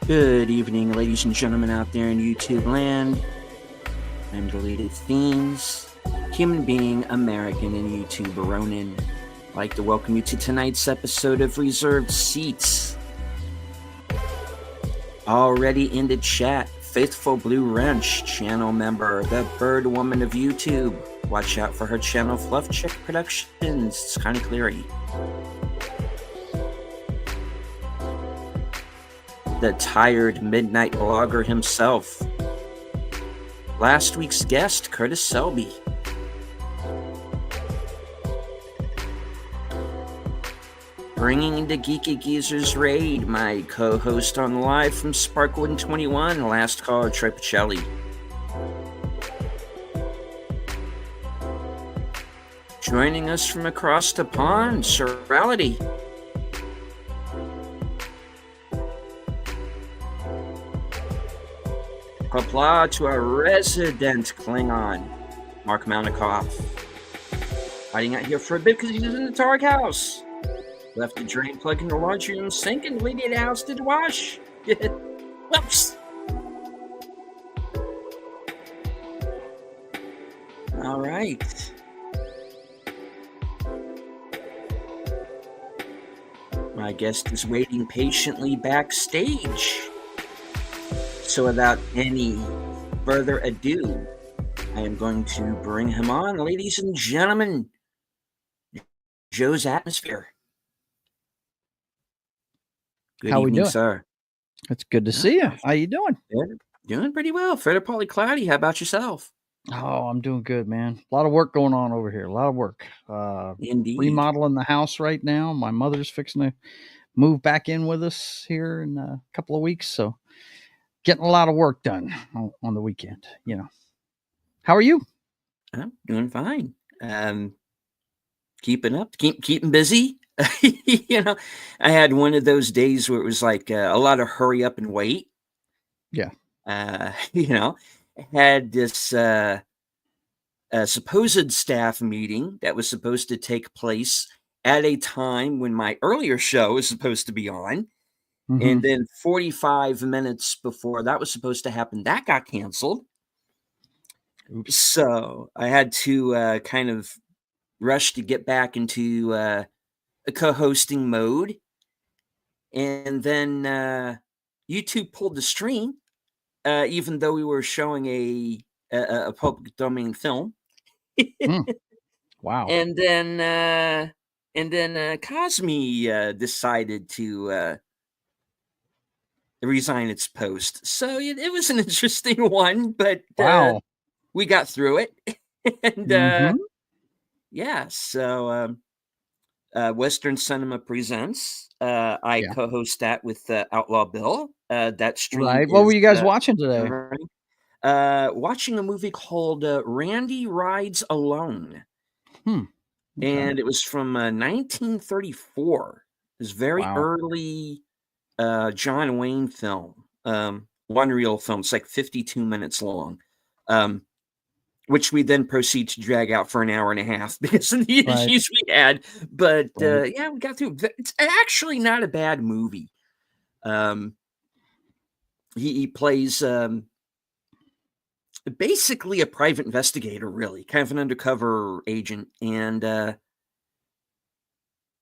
Good evening, ladies and gentlemen out there in YouTube land. I'm Deleted Themes, human being, American, and YouTube Ronin. I'd like to welcome you to tonight's episode of Reserved Seats. Already in the chat, Faithful Blue Wrench, channel member, the Bird Woman of YouTube. Watch out for her channel, Fluff Chick Productions. It's kind of cleary. The tired midnight blogger himself. Last week's guest, Curtis Selby. Bringing the Geeky Geezers raid, my co-host on Live from Sparkwood 21, Last Caller Tripicelli. Joining us from across the pond, Serality. Applause to our resident Klingon, Mark Mounikoff. Hiding out here for a bit because he's in the Targ house. Left the drain plug in the laundry room sink and waited the house to wash. Whoops. All right. My guest is waiting patiently backstage. So without any further ado, I am going to bring him on. Ladies and gentlemen, Joe's Atmosphere. Good How evening, we doing? sir. It's good to see you. How you doing? Doing pretty well. Fairly partly cloudy. How about yourself? Oh, I'm doing good, man. A lot of work going on over here. A lot of work. Indeed. Remodeling the house right now. My mother's fixing to move back in with us here in a couple of weeks. So getting a lot of work done on the weekend, you know. How are you? I'm doing fine. Keeping up, keeping busy. You know, I had one of those days where it was like a lot of hurry up and wait. Yeah. You know, had this supposed staff meeting that was supposed to take place at a time when my earlier show was supposed to be on. Mm-hmm. And then 45 minutes before that was supposed to happen, that got canceled. Oops. So I had to kind of rush to get back into a co-hosting mode. And then YouTube pulled the stream, even though we were showing a public domain film. Wow. And then Cosme decided to resign its post. So it was an interesting one, but wow. We got through it. And yeah, so Western Cinema Presents. I co-host that with Outlaw Bill. That stream. Right. What were you guys watching today? Watching a movie called Randy Rides Alone. Okay. And it was from 1934. It was very early John Wayne film. One reel film. It's like 52 minutes long. Which we then proceed to drag out for an hour and a half because of the issues we had. But yeah, we got through. It's actually not a bad movie. He plays basically a private investigator, really, kind of an undercover agent, and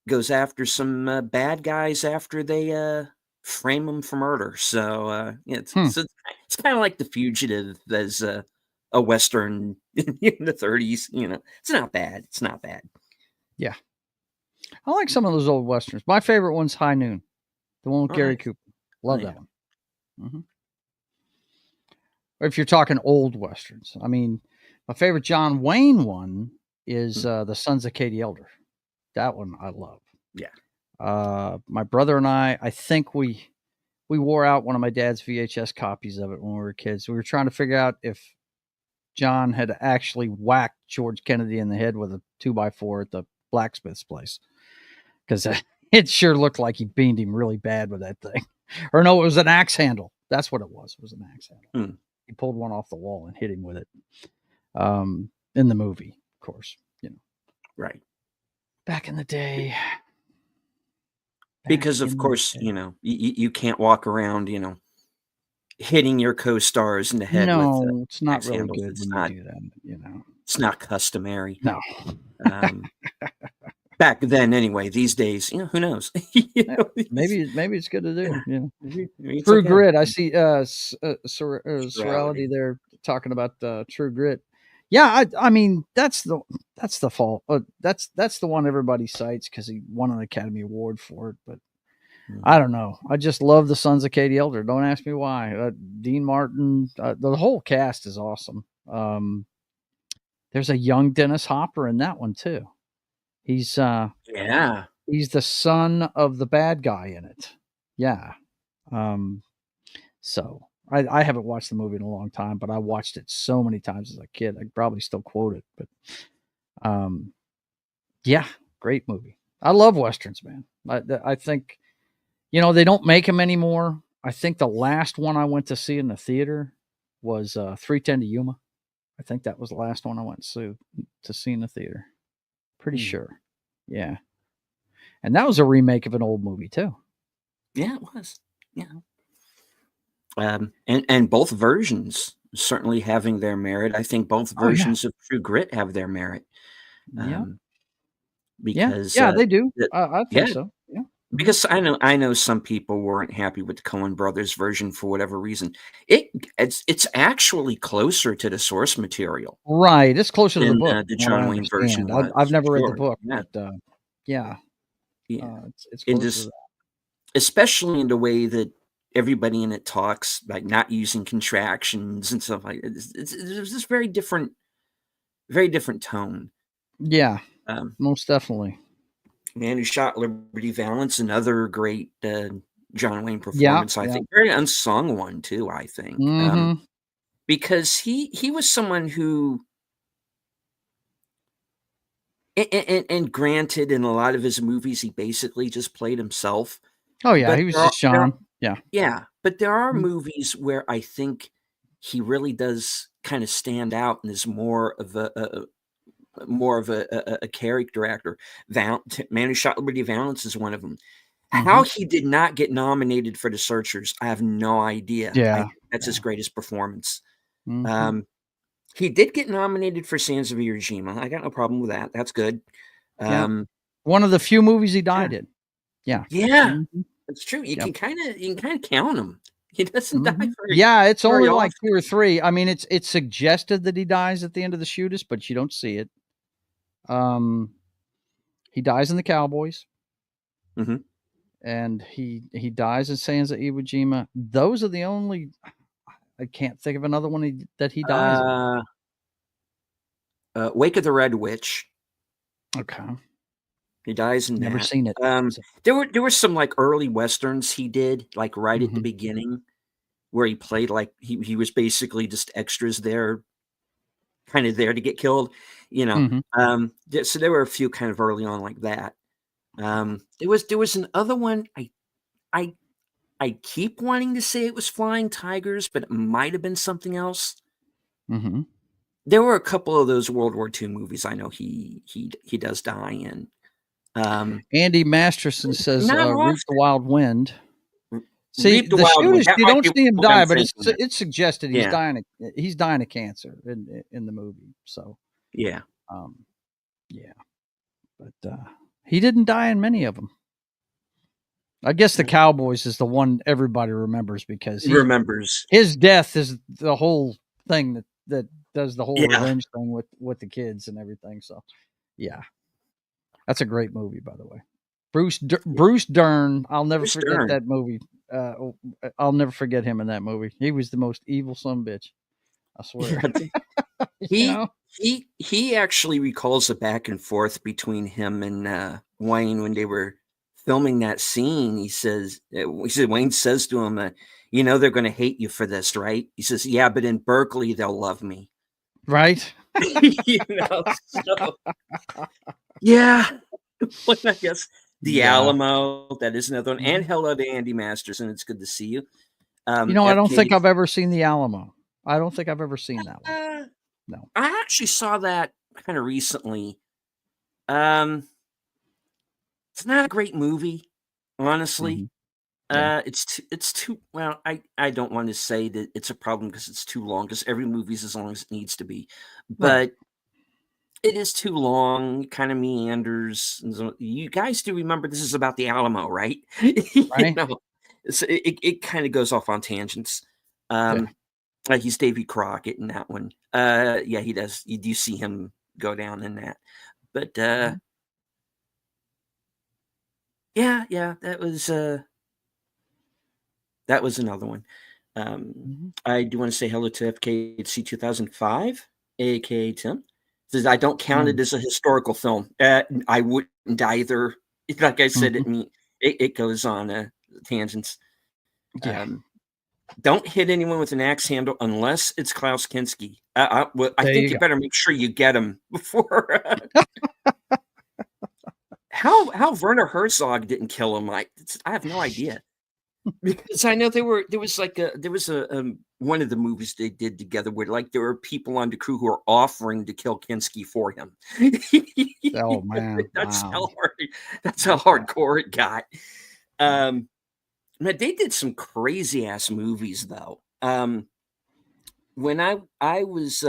goes after some bad guys after they frame him for murder. So yeah, it's kind of like The Fugitive as a Western in the 30s. You know, it's not bad. It's not bad. Yeah. I like some of those old Westerns. My favorite one's High Noon, the one with Gary Cooper. Love that one. Mm-hmm. If you're talking old Westerns, I mean, my favorite John Wayne one is The Sons of Katie Elder. That one I love. Yeah. My brother and I think we wore out one of my dad's VHS copies of it when we were kids. We were trying to figure out if John had actually whacked George Kennedy in the head with a 2x4 at the blacksmith's place, because it sure looked like he beamed him really bad with that thing. Or no, it was an axe handle. That's what it was. It was an axe handle. He pulled one off the wall and hit him with it. In the movie, of course, you know. Right. Back in the day. Because of course, you know, you can't walk around, you know, hitting your co-stars in the head with No, it's not axe really handles. good when you do that, you know. It's not customary. No. Back then, anyway. These days, you know, who knows? Maybe it's good to do. Yeah. Maybe True okay. Grit. I see Sorality there talking about True Grit. Yeah, I mean that's the fault. That's the one everybody cites because he won an Academy Award for it. But I don't know. I just love the Sons of Katie Elder. Don't ask me why. Dean Martin, the whole cast is awesome. There's a young Dennis Hopper in that one too. He's he's the son of the bad guy in it. Yeah. So I haven't watched the movie in a long time, but I watched it so many times as a kid. I probably still quote it, but yeah, great movie. I love Westerns, man. I think, you know, they don't make them anymore. I think the last one I went to see in the theater was 3:10 to Yuma. I think that was the last one I went to see in the theater. Pretty sure. Yeah. And that was a remake of an old movie too. Yeah, it was. Yeah. And both versions certainly having their merit. I think both versions of True Grit have their merit. Because they do. I think so. Yeah. Because I know some people weren't happy with the Coen Brothers version for whatever reason. It's actually closer to the source material. Right. It's closer to the book. The John Wayne version. I've never read the book, but yeah. It's closer to that. Especially in the way that everybody in it talks, like not using contractions and stuff like that. It's this very different tone. Yeah, most definitely. Man Who Shot Liberty Valance, another great John Wayne performance. I think very unsung one too. I think because he was someone who, and granted, in a lot of his movies, he basically just played himself. Oh yeah, he was just Sean. Yeah, but there are movies where I think he really does kind of stand out and is more of a character actor. Man Who Shot Liberty Valance is one of them. How he did not get nominated for The Searchers, I have no idea. Yeah, that's his greatest performance. He did get nominated for Sands of Iwo Jima. I got no problem with that. That's good. One of the few movies he died in. Yeah. That's true. You can kind of count him. He doesn't die very. Yeah, it's only like 2 or 3. I mean, it's suggested that he dies at the end of the Shootist, but you don't see it. He dies in The Cowboys. And he dies in Sands of Iwo Jima. Those are the only. I can't think of another one that he dies in. Wake of the Red Witch. Okay. He dies in Never that. seen it. There were some like early westerns he did, like right at the beginning, where he played like he was basically just extras there, kind of there to get killed, you know. So there were a few kind of early on like that. There was another one. I keep wanting to say it was Flying Tigers, but it might have been something else. There were a couple of those World War II movies I know he does die in. Andy Masterson says, "Reap the Wild Wind." See, the Shootist, you don't see him die, but it's suggested he's dying. He's dying of cancer in the movie. So but he didn't die in many of them. I guess The Cowboys is the one everybody remembers because his death is the whole thing that does the whole revenge thing with the kids and everything. So yeah. That's a great movie, by the way. Bruce Dern. I'll never forget that movie. I'll never forget him in that movie. He was the most evil son of a bitch. I swear. He actually recalls the back and forth between him and Wayne when they were filming that scene. He says Wayne says to him, "You know they're going to hate you for this, right?" He says, "Yeah, but in Berkeley they'll love me." Right. You know. So. Yeah, well, I guess the Alamo, that is another one. And hello to Andy Masterson. It's good to see you. I don't think I've ever seen the Alamo. I don't think I've ever seen that one. No, I actually saw that kind of recently. It's not a great movie, honestly. Yeah. It's too well. I don't want to say that it's a problem because it's too long. Because every movie's as long as it needs to be, Right. but it is too long. Kind of meanders. And so you guys do remember this is about the Alamo, right? You Right. know, it kind of goes off on tangents. Yeah. Like he's Davy Crockett in that one. Yeah, he does. You do see him go down in that, but Mhm. yeah, that was another one. Mhm. I do want to say hello to FKC 2005, aka Tim. Says I don't count Mm. it as a historical film. I wouldn't either. Like I said, Mhm. it goes on tangents. Yeah. Um, don't hit anyone with an axe handle unless it's Klaus Kinski. I There think you you go. better make sure you get him before. How Werner Herzog didn't kill him, I have no idea. Because I know there was like one of the movies they did together where like there were people on the crew who are offering to kill Kinski for him. Oh man. That's Wow. how Okay. hardcore it got. Yeah. Um, but they did some crazy ass movies though. When I was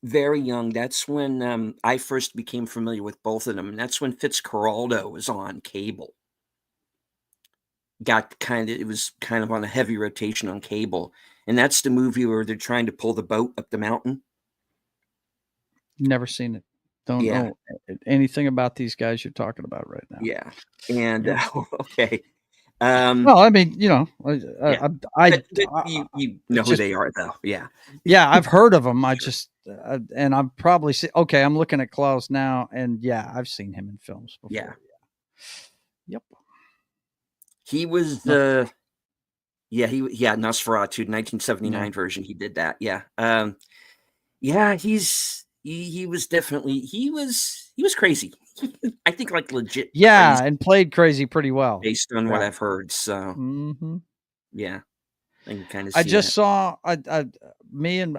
very young, that's when I first became familiar with both of them, and that's when Fitzcarraldo was on cable. It was kind of on a heavy rotation on cable, and that's the movie where they're trying to pull the boat up the mountain. Never seen it. Don't Yeah, know anything about these guys you're talking about right now. yeah, and, Yep. okay, Well, I mean, yeah, but you know it's who just they are, though, yeah. yeah, I've heard of him. I Sure. just and I've probably seen. Okay, I'm looking at Klaus now, and yeah, I've seen him in films Yeah, before. Yep. he was No. the yeah, Nosferatu, Yeah. 1979 version, he did that, yeah, yeah, he was definitely he was crazy. I think, like, legit crazy Yeah, and played crazy pretty well. based on what Yeah. I've heard, so, Mhm. yeah, I can kinda I see just that. saw me and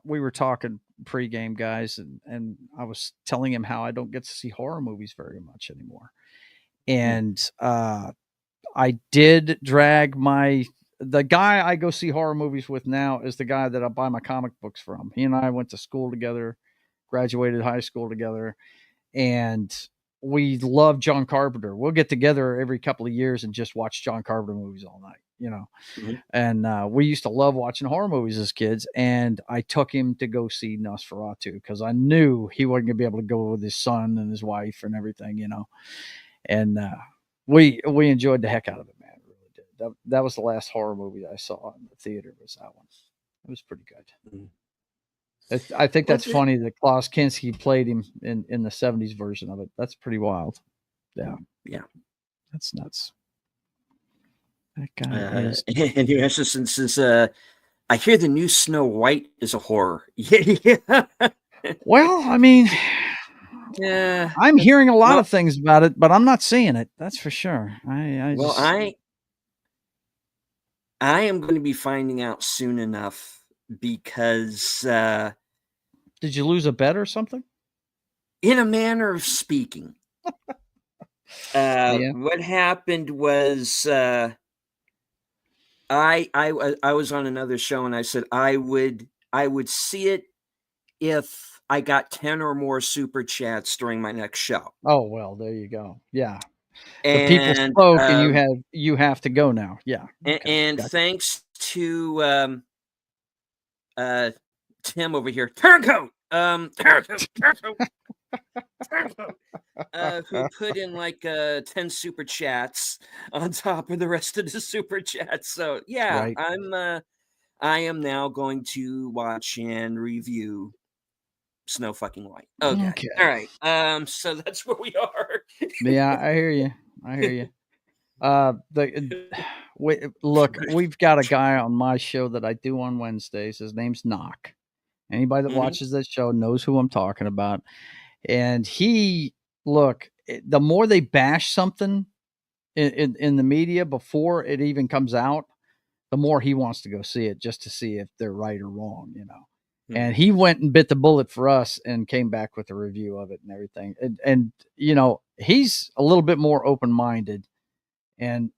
we were talking pregame guys, and I was telling him how I don't get to see horror movies very much anymore. Mm, And I did drag the guy I go see horror movies with now is the guy that I buy my comic books from. He and I went to school together, graduated high school together, and we love John Carpenter. We'll get together every couple of years and just watch John Carpenter movies all night. mhm. And we used to love watching horror movies as kids. And I took him to go see Nosferatu because I knew he wasn't going to be able to go with his son and his wife and everything. And we enjoyed the heck out of it, man. We really did. That was the last horror movie I saw in the theater. Was that one? It was pretty good. Mhm. I think Well, that's funny that Klaus Kinski played him in the '70s version of it. That's pretty wild. Yeah, yeah. that's nuts. That guy is. And your essence says, I hear the new Snow White is a horror. Yeah. Well, I mean, Yeah. I'm hearing a lot Well, of things about it, but I'm not seeing it. That's for sure. I well, just I am going to be finding out soon enough because, did you lose a bet or something? in a manner of speaking, Yeah. what happened was I was on another show and I said I would see it if I got 10 or more super chats during my next show. Oh well, there you go. Yeah. The people And spoke, and you have to go now. Yeah. Okay. and Gotcha. thanks to uh Tim over here, turncoat, turncoat, who put in like 10 super chats on top of the rest of the super chats. So yeah, Right. I am now going to watch and review Snow fucking White. Okay. All Okay. right. So that's where we are. Yeah, I hear you. I hear you. Look, we've got a guy on my show that I do on Wednesdays. His name's Knock. Anybody that Mhm. watches that show knows who I'm talking about. And look, the more they bash something in the media before it even comes out, the more he wants to go see it just to see if they're right or wrong. And Mhm. he went and bit the bullet for us and came back with a review of it and everything. And he's a little bit more open minded And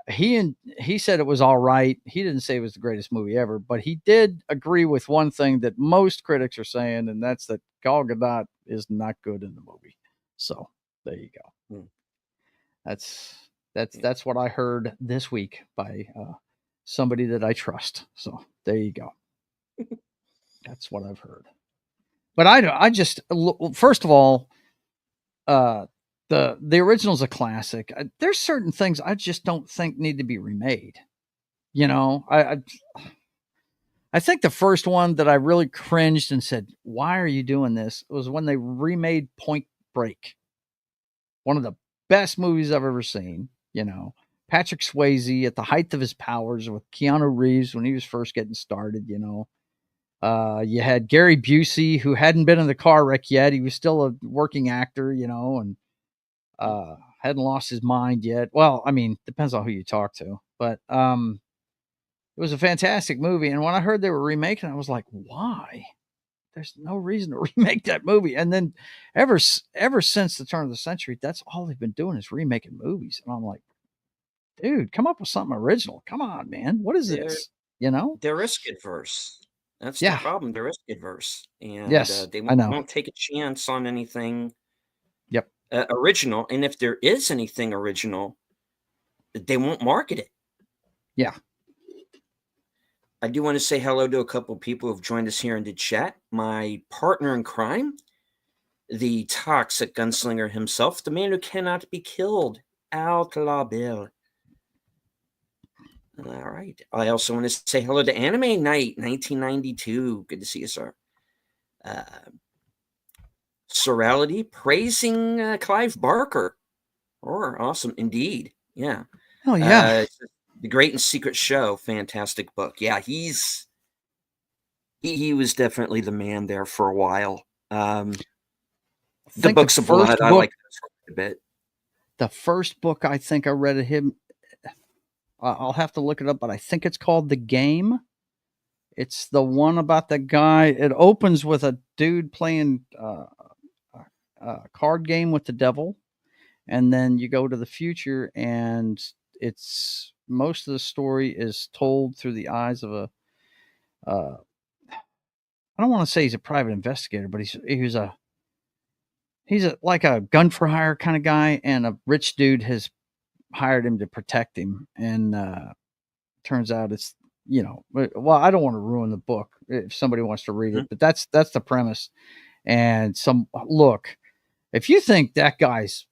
he said it was all right. He didn't say it was the greatest movie ever, but he did agree with one thing that most critics are saying, and that's that Gal Gadot is not good in the movie. So there you go. That's what I heard this week by somebody that I trust. So there you go. That's what I've heard. But I just, first of all, the original's a classic. There's certain things I just don't think need to be remade. You know, I think the first one that I really cringed and said, "Why are you doing this?" was when they remade Point Break. One of the best movies I've ever seen. You know, Patrick Swayze at the height of his powers with Keanu Reeves when he was first getting started. You know, you had Gary Busey, who hadn't been in the car wreck yet. He was still a working actor, you know, and hadn't lost his mind yet. Well, I mean, depends on who you talk to, but it was a fantastic movie. And when I heard they were remaking it, I was like, why? There's no reason to remake that movie. And then ever since the turn of the century, that's all they've been doing is remaking movies. And I'm like, dude, come up with something original. Come on, man. What is this? You know? They're risk adverse. That's the problem. They're risk adverse. And yes, they I know. won't take a chance on anything Yep. Original. And if there is anything original, they won't market it. Yeah. I do want to say hello to a couple of people who've joined us here in the chat. My partner in crime, the toxic gunslinger himself, the man who cannot be killed, Outlaw Bill. All right. I also want to say hello to Anime Night 1992. Good to see you, sir. Sorality praising Clive Barker. Awesome indeed. Yeah. Oh yeah. The Great and Secret Show, fantastic book. Yeah, he was definitely the man there for a while. The Books of Blood, I like those quite a bit. The first book I think I read of him, I'll have to look it up, but I think it's called The Game. It's the one about the guy. It opens with a dude playing a card game with the devil, and then you go to the future, and it's most of the story is told through the eyes of a I don't want to say he's a private investigator, but he's like a gun for hire kind of guy, and a rich dude has hired him to protect him, and turns out it's, you know, well, I don't want to ruin the book if somebody wants to read it, but that's the premise. And look, if you think that guy's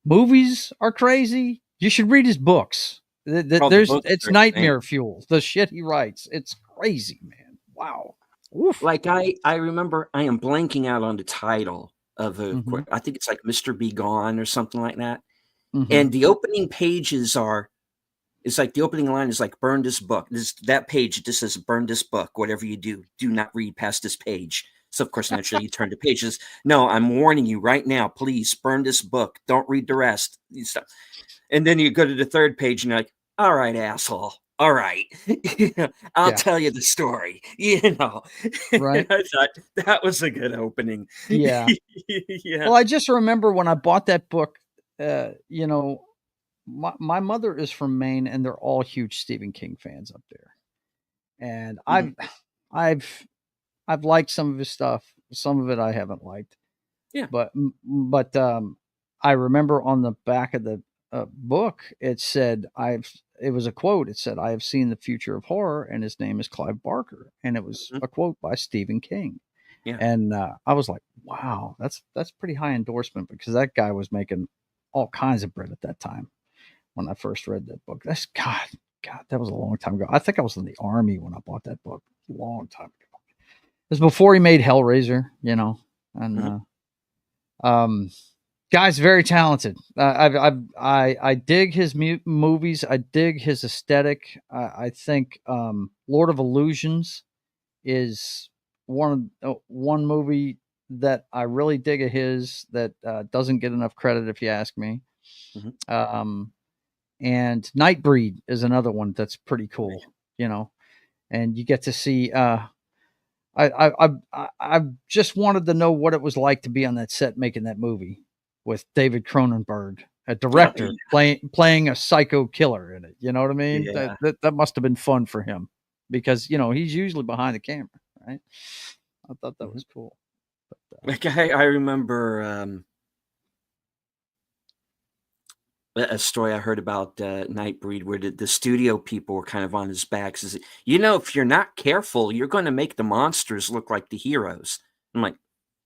movies are crazy, you should read his books. It's nightmare fuel. The shit he writes, it's crazy, man. Wow. Oof. Like I remember, I am blanking out on the title of I think it's like Mr. Be Gone or something like that. And the opening pages it's like the opening line is like, burn this book. That page just says, burn this book. Whatever you do not read past this page. So of course, naturally, you turn to pages. No, I'm warning you right now. Please burn this book. Don't read the rest. And then you go to the third page and you're like, all right, asshole. All right. I'll tell you the story, you know. Right. I thought that was a good opening. Yeah. Yeah. Well, I just remember when I bought that book, you know, my mother is from Maine, and they're all huge Stephen King fans up there. And I've liked some of his stuff. Some of it I haven't liked. Yeah. But I remember on the back of the book, it said, it was a quote. It said, "I have seen the future of horror, and his name is Clive Barker." And it was a quote by Stephen King. Yeah. And I was like, wow, that's pretty high endorsement, because that guy was making all kinds of bread at that time when I first read that book. That's God, that was a long time ago. I think I was in the Army when I bought that book. A long time ago. It was before he made Hellraiser, you know. And guy's very talented. I dig his movies. I dig his aesthetic. I think Lord of Illusions is one movie that I really dig of his that doesn't get enough credit, if you ask me. And Nightbreed is another one that's pretty cool, you know. And you get to see. I just wanted to know what it was like to be on that set making that movie with David Cronenberg a Oh, director playing a psycho killer in it. You know what I mean? yeah. That must have been fun for him because he's usually behind the camera, right? I thought that Mhm. was cool. But, Like, I remember, a story I heard about, Nightbreed where the studio people were kind of on his back, says, if you're not careful, you're gonna make the monsters look like the heroes." I'm like,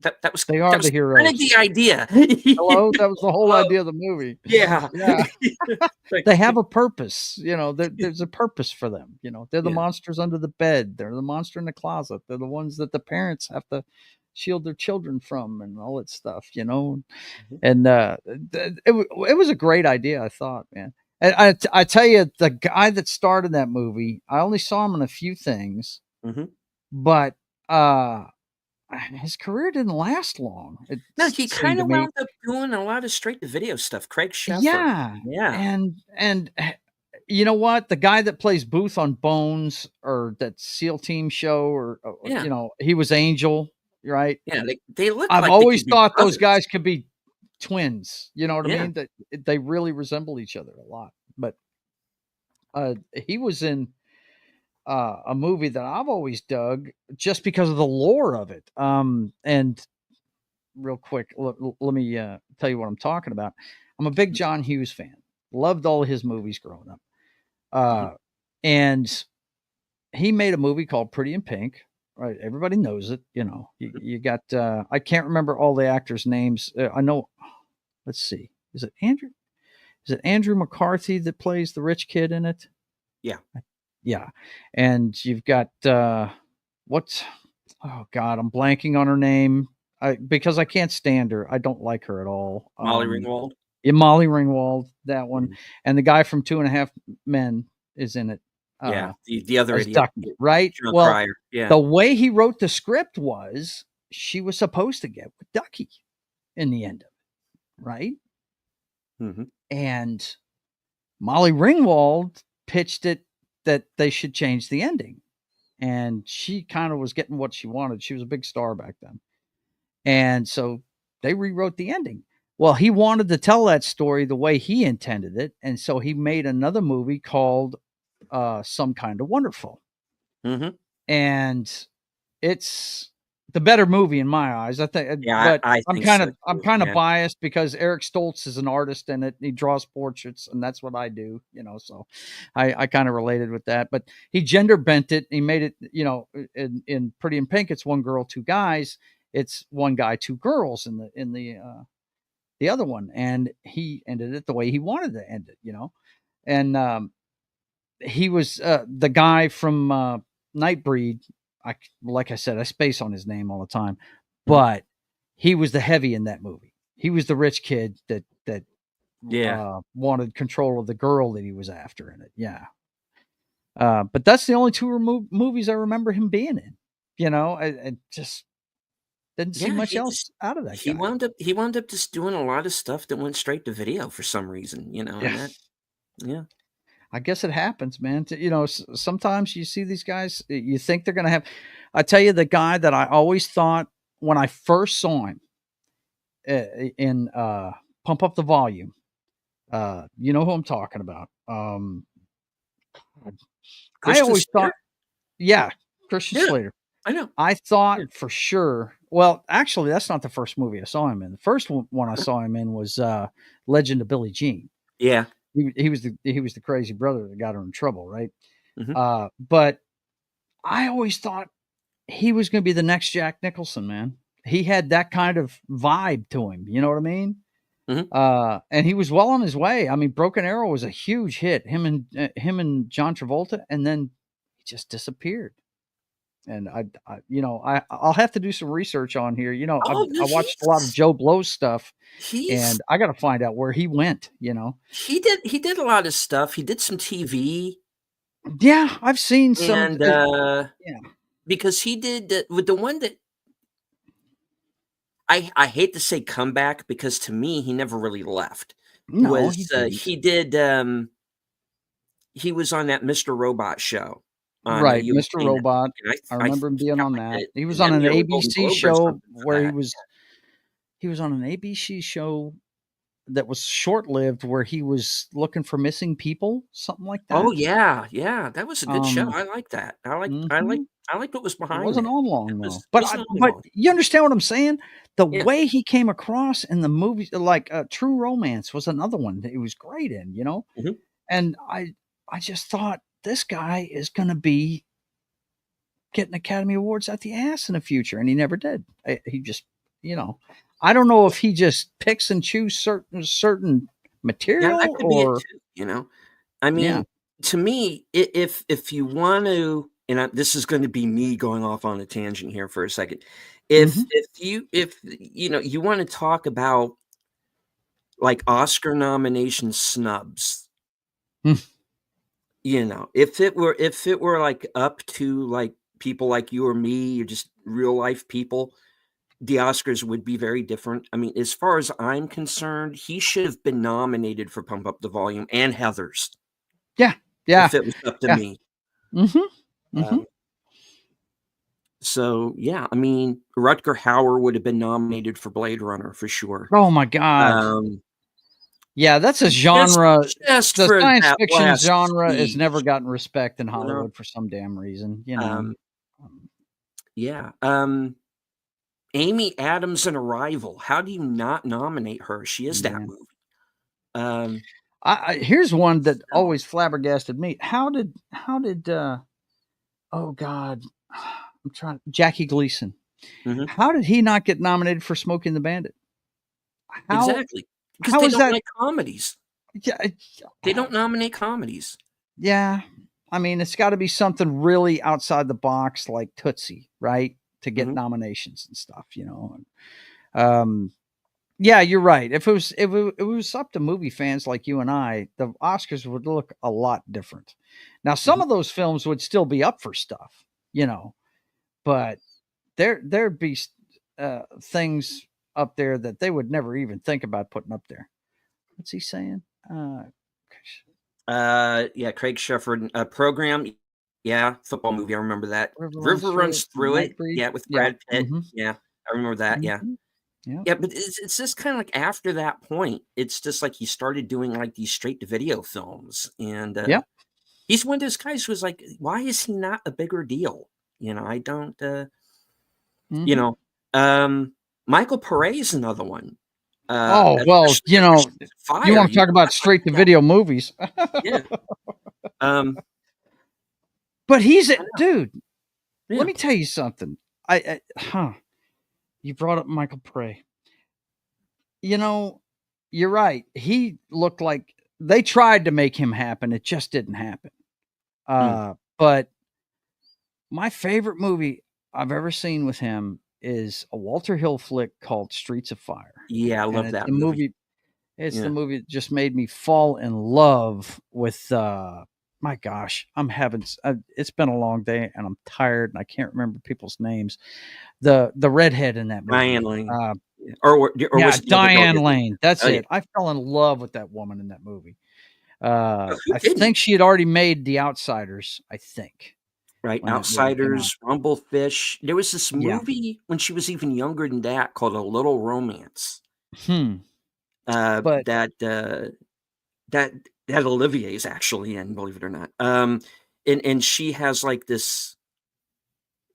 "That was they are the kind of the heroes. idea." Hello, that was the whole Oh, idea of the movie. yeah. Yeah, Like, they have a purpose. There's a purpose for them. They're the yeah. monsters under the bed. They're the monster in the closet. They're the ones that the parents have to shield their children from and all that stuff. Mhm. And it was a great idea, I thought, man. And I tell you, the guy that starred in that movie, I only saw him in a few things, Mhm. but uh, his career didn't last long. It No, he seemed to kinda me. wound up doing a lot of straight to video stuff, Craig Sheffer. Yeah, Yeah. and you know what? The guy that plays Booth on Bones or that SEAL Team show, or Yeah. he was Angel, right? Yeah, they look I've like they always could be thought those brothers. guys could be twins. You know what I Yeah. mean? That they really resemble each other a lot. But he was in a movie that I've always dug just because of the lore of it. And real quick, let me tell you what I'm talking about. I'm a big John Hughes fan. Loved all his movies growing up. Mhm. And he made a movie called Pretty in Pink. Right, everybody knows it. You got. I can't remember all the actors' names. I know. Let's see. Is it Andrew? Is it Andrew McCarthy that plays the rich kid in it? Yeah. Yeah, and you've got what's oh god, I'm blanking on her name. Because I can't stand her. I don't like her at all. Molly Ringwald? Yeah, Molly Ringwald, that one, Mhm. and the guy from Two and a Half Men is in it Yeah, the other as idiot, Ducky, right? Jon Well, Cryer. Yeah. the way he wrote the script was she was supposed to get with Ducky in the end of it, right? Mhm. And Molly Ringwald pitched it that they should change the ending. And she kind of was getting what she wanted. She was a big star back then. And so they rewrote the ending. Well, he wanted to tell that story the way he intended it. And so he made another movie called Some Kind of Wonderful. Mhm. And it's the better movie in my eyes. I think, Yeah, but I I'm think kind so of I'm too. kind of Yeah. biased because Eric Stoltz is an artist in it. And he draws portraits, and that's what I do. So I kind of related with that. But he gender bent it. He made it. In Pretty in Pink, it's one girl, two guys. It's one guy, two girls in the other one, and he ended it the way he wanted to end it. And he was the guy from Nightbreed. Like I said, I space on his name all the time, Mhm. but he was the heavy in that movie. He was the rich kid that Yeah. wanted control of the girl that he was after in it. Yeah, but that's the only two movies I remember him being in. I just didn't see Yeah, much else out of that guy. he wound up just doing a lot of stuff that went straight to video for some reason, Yeah, and that yeah. I guess it happens, man. Sometimes you see these guys, you think they're gonna have. I tell you, the guy that I always thought when I first saw him in Pump Up the Volume. You know who I'm talking about. I Christian always thought, Slater? yeah, Christian Yeah, Slater. I know. I thought Yeah. for sure. Well, actually, that's not the first movie I saw him in. The first one I saw him in was Legend of Billie Jean. Yeah. He was the crazy brother that got her in trouble, right? Mhm. But I always thought he was going to be the next Jack Nicholson, man. He had that kind of vibe to him. You know what I mean? Mhm. And he was well on his way. I mean, Broken Arrow was a huge hit. Him and John Travolta, and then he just disappeared. And I'll have to do some research on here. Oh, no, I watched a lot of Joe Blow's stuff, he's and I got to find out where he went. he did a lot of stuff. He did some TV Yeah, I've seen some. and, Yeah, because he did with the one that I hate to say comeback because to me, he never really left, no, he was, didn't. he was on that Mr. Robot show on, Right, Mr. USA Network, Robot. and I I remember think him he being got, on like, that. He was an on an Emmy or a Golden ABC Globe or show something for where he that. was. He was on an ABC show that was short lived where he was looking for missing people, something like Oh, that. yeah, yeah, that was a good show, Um, I like that. I like I like mhm. I like what was It behind wasn't that. on long though. It wasn't on But long. you understand what I'm saying? The Yeah, way he came across in the movies, like True Romance was another one that he was great in, you know? mhm. And I just thought this guy is gonna be getting Academy Awards out the ass in the future, and he never did. He just, you know, I don't know if he just picks and choose certain Yeah, that material could be it or too, you know? I yeah. mean, to me, if you want to, and this is going to be me going off on a tangent here for a second. Mhm. If you know you want to talk about like Oscar nomination snubs, Mm. you know, if it were like up to like people like you or me, or just real life people, the Oscars would be very different. I mean, as far as I'm concerned, he should have been nominated for Pump Up the Volume and Heathers Yeah. Yeah. if it was up to Yeah. me. Mhm. Mhm. Um, So, yeah, I mean, Rutger Hauer would have been nominated for Blade Runner for sure. Oh my god. Um, Yeah, that's a just genre. just The for science that fiction last genre has never speech, gotten respect in you know? Hollywood for some damn reason, you know. Um, Um, yeah, Amy Adams in Arrival, how do you not nominate her? She is that yeah. movie. Um, I here's one that no. always flabbergasted me. How did oh god, I'm trying Jackie Gleason. Mhm, How did he not get nominated for Smoking the Bandit? How exactly, because how they is don't that? like comedies. Yeah, They don't nominate comedies. yeah. I mean, it's got to be something really outside the box, like Tootsie, right, to get Mhm, nominations and stuff. You know. Um, yeah, you're right. If it was up to movie fans like you and I, the Oscars would look a lot different. Now, some mhm. of those films would still be up for stuff, you know, but there'd be things up there that they would never even think about putting up there. What's he saying? Yeah, Craig Shefford, Program, yeah, football movie, I remember that. River runs River through Runs it. Through It, Nightbreed. yeah, with Yeah. Brad Pitt, Mm-hmm. yeah, I remember that, yeah. Mm-hmm. Yeah. Yeah, but it's just kinda like after that point, it's just like he started doing, like, these straight to video films, and, Yeah. he's one of those guys who was like, "Why is he not a bigger deal?" You know, I don't, you Mm-hmm. know, Michael Pare is another one, Oh well, especially you after know, Streets of you Fire, want to you talk know, about that's like, straight to yeah, video movies? yeah, But he's a I know, dude. Let yeah, me tell you something. You brought up Michael Prey. You know, you're right. He looked like they tried to make him happen. It just didn't happen. mm, But my favorite movie I've ever seen with him is a Walter Hill flick called Streets of Fire. yeah, I And love that movie, it's the yeah. movie that just made me fall in love with my gosh, it's been a long day and I'm tired and I can't remember people's names. The redhead in that Diane movie. Lane, Uh, yeah, or yeah, was it the other girl Diane you think? Lane. That's Oh, yeah. it. I fell in love with that woman in that movie. Who I didn't? think she had already made The Outsiders, I think, Right, when that movie came out. Outsiders, Rumblefish. There was this Yeah. movie when she was even younger than that called A Little Romance, Hmm. But that, that that Olivier's actually in, believe it or not. And she has, like, this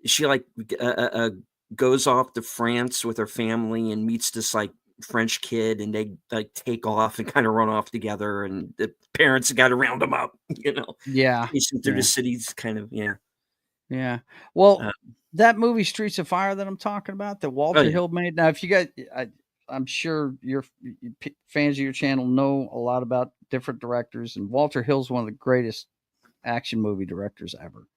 she, like, goes off to France with her family and meets this, like, French kid, and they, like, take off and kinda run off together, and the parents gotta round them up, you know? yeah. Chasing through the Yeah. cities, kind of, yeah. Yeah. Well, Uh, that movie Streets of Fire that I'm talking about that oh, Walter yeah. Hill made. Now, if you guys, I'm sure fans of your channel know a lot about different directors, and Walter Hill's one of the greatest action movie directors ever.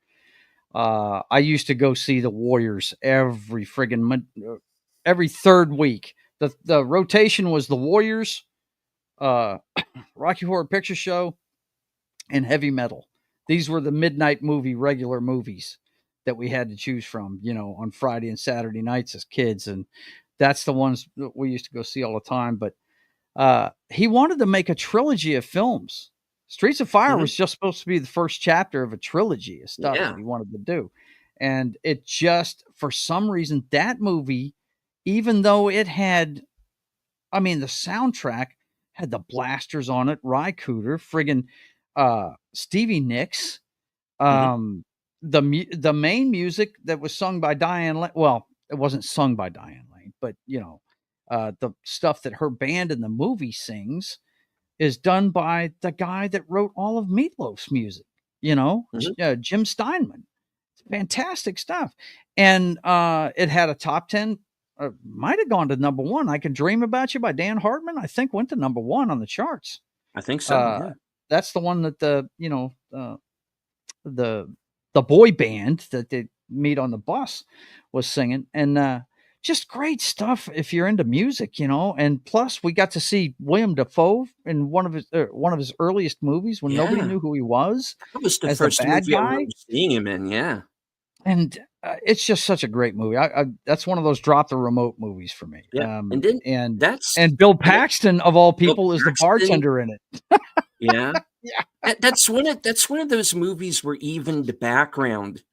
I used to go see the Warriors every third week. The rotation was the Warriors, uh, Rocky Horror Picture Show, and Heavy Metal. These were the midnight movie regular movies that we had to choose from, you know, on Friday and Saturday nights as kids, and that's the ones that we used to go see all the time. But he wanted to make a trilogy of films. Streets of Fire Mhm. was just supposed to be the first chapter of a trilogy of stuff that Yeah. he wanted to do. And it just, for some reason, that movie, even though it had, I mean, the soundtrack had the blasters on it. Ry Cooder, friggin' Stevie Nicks. The main music that was sung by Diane Lane. Well, it wasn't sung by Diane Lane, but the stuff that her band in the movie sings is done by the guy that wrote all of Meatloaf's music. Jim Steinman. It's fantastic stuff, and it had a top 10. Might have gone to number 1. I Can Dream About You by Dan Hartman. I think went to number 1 on the charts. I think so. Yeah. That's the one that the boy band that they meet on the bus was singing, and just great stuff if you're into music, and plus we got to see William Dafoe in one of his earliest movies when nobody knew who he was. That was the first movie I remember seeing him in. Yeah. And it's just such a great movie. That's one of those drop the remote movies for me. Yeah. And Bill Paxton of all people is the bartender in it. Yeah. Yeah. That's one of those movies where even the background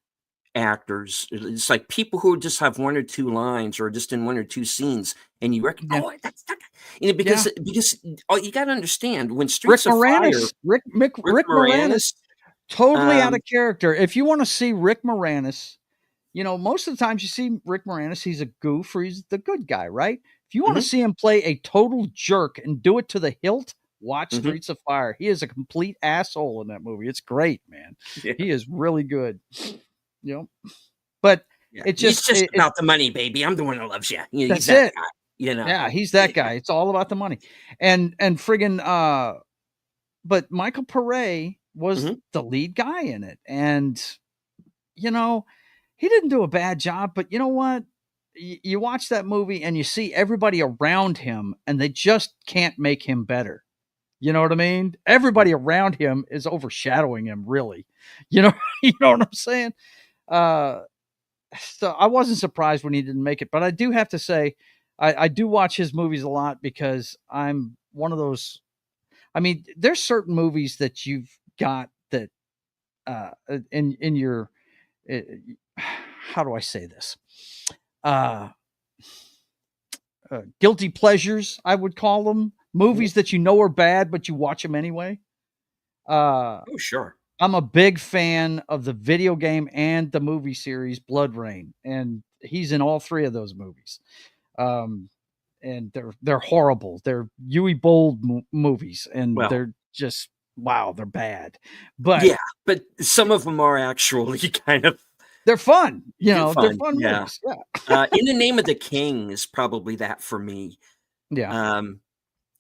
actors, it's like people who just have 1 or 2 lines or just in 1 or 2 scenes, and you recognize, that's that guy. Because you got to understand when Streets of Fire, Rick Moranis, totally out of character. If you want to see Rick Moranis, most of the times you see Rick Moranis, he's a goof or he's the good guy, right? If you want to see him play a total jerk and do it to the hilt, watch Streets of Fire. He is a complete asshole in that movie. It's great, man. Yeah. He is really good. But it's just about the money, baby. I'm the one who loves you. That's he's that it. Guy, Yeah, he's that guy. It's all about the money. And friggin' but Michael Pare was the lead guy in it. And he didn't do a bad job, but you know what? You watch that movie and you see everybody around him and they just can't make him better. You know what I mean? Everybody around him is overshadowing him, really. You know what I'm saying? So I wasn't surprised when he didn't make it, but I do have to say, I do watch his movies a lot because I'm one of those. I mean, there's certain movies that you've got that in your how do I say this? Guilty pleasures, I would call them. Movies that are bad, but you watch them anyway. Oh, sure. I'm a big fan of the video game and the movie series Blood Rain, and he's in all 3 of those movies. And they're horrible. They're Uwe Boll movies, and they're just they're bad. But yeah, but some of them are actually kind of they're fun. They're fun movies. Yeah. In the Name of the King is probably that for me. Yeah.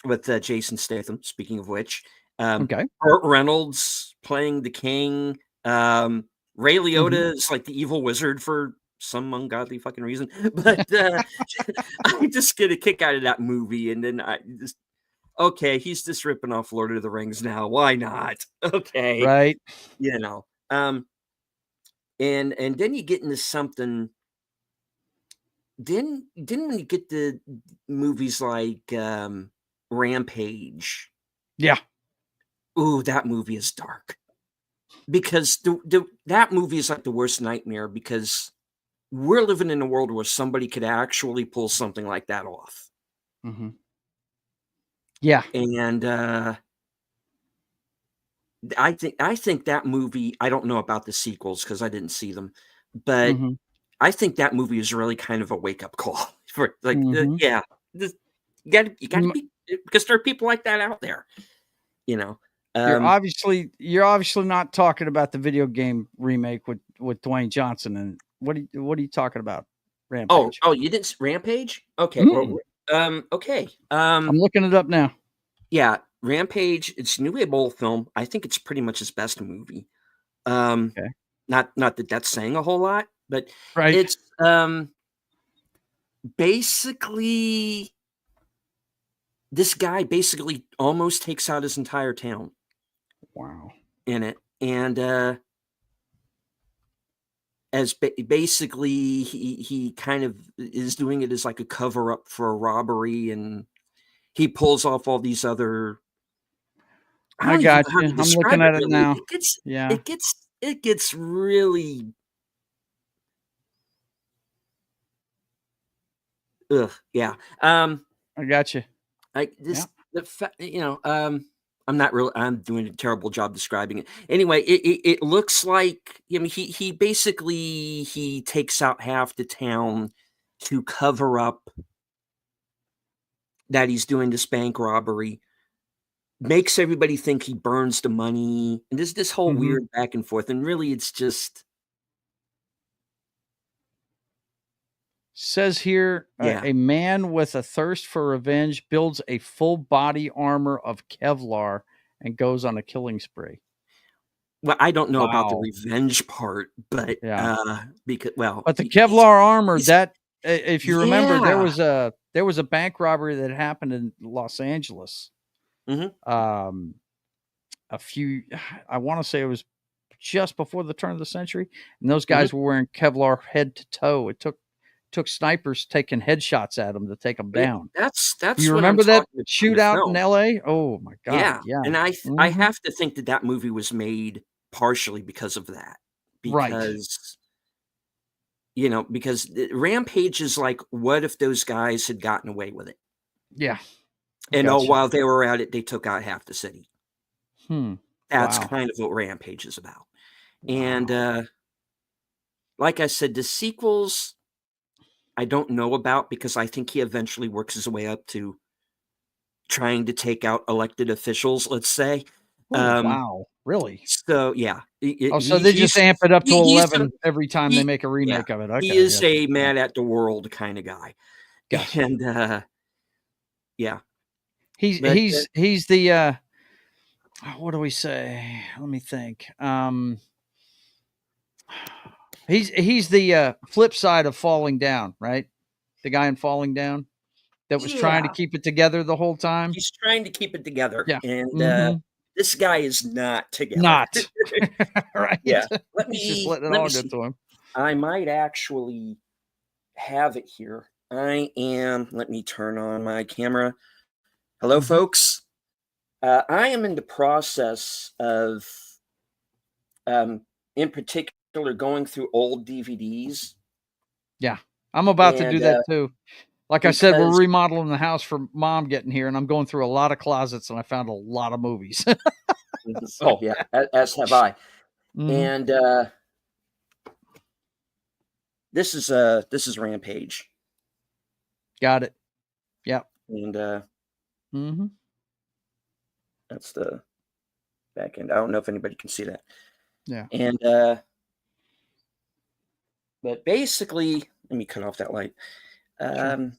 With Jason Statham, speaking of which. Okay. Burt Reynolds playing the king. Ray Liotta is like the evil wizard for some ungodly fucking reason. But I just get a kick out of that movie. And then he's just ripping off Lord of the Rings now. Why not? Okay. Right. And then you get into something. Then when you get to movies like Rampage. Yeah. Ooh, that movie is dark. Because that movie is like the worst nightmare because we're living in a world where somebody could actually pull something like that off. Mm-hmm. Yeah. And I think that movie, I don't know about the sequels because I didn't see them, but I think that movie is really kind of a wake-up call for you gotta be, because there are people like that out there, You're obviously not talking about the video game remake with Dwayne Johnson. And what are you talking about? Rampage. Oh, you didn't Rampage? Okay. Okay. I'm looking it up now. Yeah, Rampage. It's a Uwe Boll film. I think it's pretty much his best movie. Okay. Not that that's saying a whole lot, but it's basically this guy basically almost takes out his entire town. Wow. In it. And as basically he kind of is doing it as like a cover up for a robbery, and he pulls off all these other. I got you. I'm looking at it now. It gets really. Ugh. Yeah. I got you. I'm not really. I'm doing a terrible job describing it. Anyway, it looks like he basically he takes out half the town to cover up that he's doing this bank robbery, makes everybody think he burns the money, and there's this whole Mhm. weird back and forth, and really it's just Says here, yeah. a man with a thirst for revenge builds a full body armor of Kevlar and goes on a killing spree. Well, I don't know about the Wow. revenge part, but, Yeah. because well, But the he's Kevlar armor he's that if you remember, yeah. there was a bank robbery that happened in Los Angeles. Mhm. Um, a few, I want to say it was just before the turn of the century, and those Mhm. guys were wearing Kevlar head to toe. It took snipers taking headshots at them to take them Yeah, down. Do that's you what I'm remember that talking about in the shootout in film. L.A.? Oh my God, Yeah, yeah. and I Mhm. have to think that that movie was made partially because of that, Right. because, because Rampage is like, what if those guys had gotten away with it? Yeah. And, oh, Gotcha. while they were at it, they took out half the city. Hmm. That's Wow. kind of what Rampage is about. And, Wow. like I said, the sequels, I don't know about because I think he eventually works his way up to trying to take out elected officials, let's say. Oh, wow. Really? So, yeah, Oh, so they just amp it up to he's 11 every time they he make a yeah, remake of it. he Okay, is gotcha. a Yeah. mad at the world kinda guy. Gotcha. And, yeah, but, He's the what do we say? Let me think. He's the flip side of Falling Down, right? The guy in Falling Down that was trying to yeah, keep it together the whole time. he's trying to keep it together, Yeah. and, Mhm. this guy is not together. Not. Right? Yeah, let He's just me letting it let all me get see. to him. I might actually have it here. Let me turn on my camera. Hello, Mhm. folks. I am in the process of, um, in particular, going through old DVDs, Yeah. I'm about to do and, that too. Like I said, we're because remodeling the house for mom getting here, and I'm going through a lot of closets, and I found a lot of movies. So, oh, yeah, as have I, mhm. and, this is Rampage, Got it. Yep. and, Mhm. that's the back end. I don't know if anybody can see that, Yeah. and, but basically let me cut off that light. Sure. Um,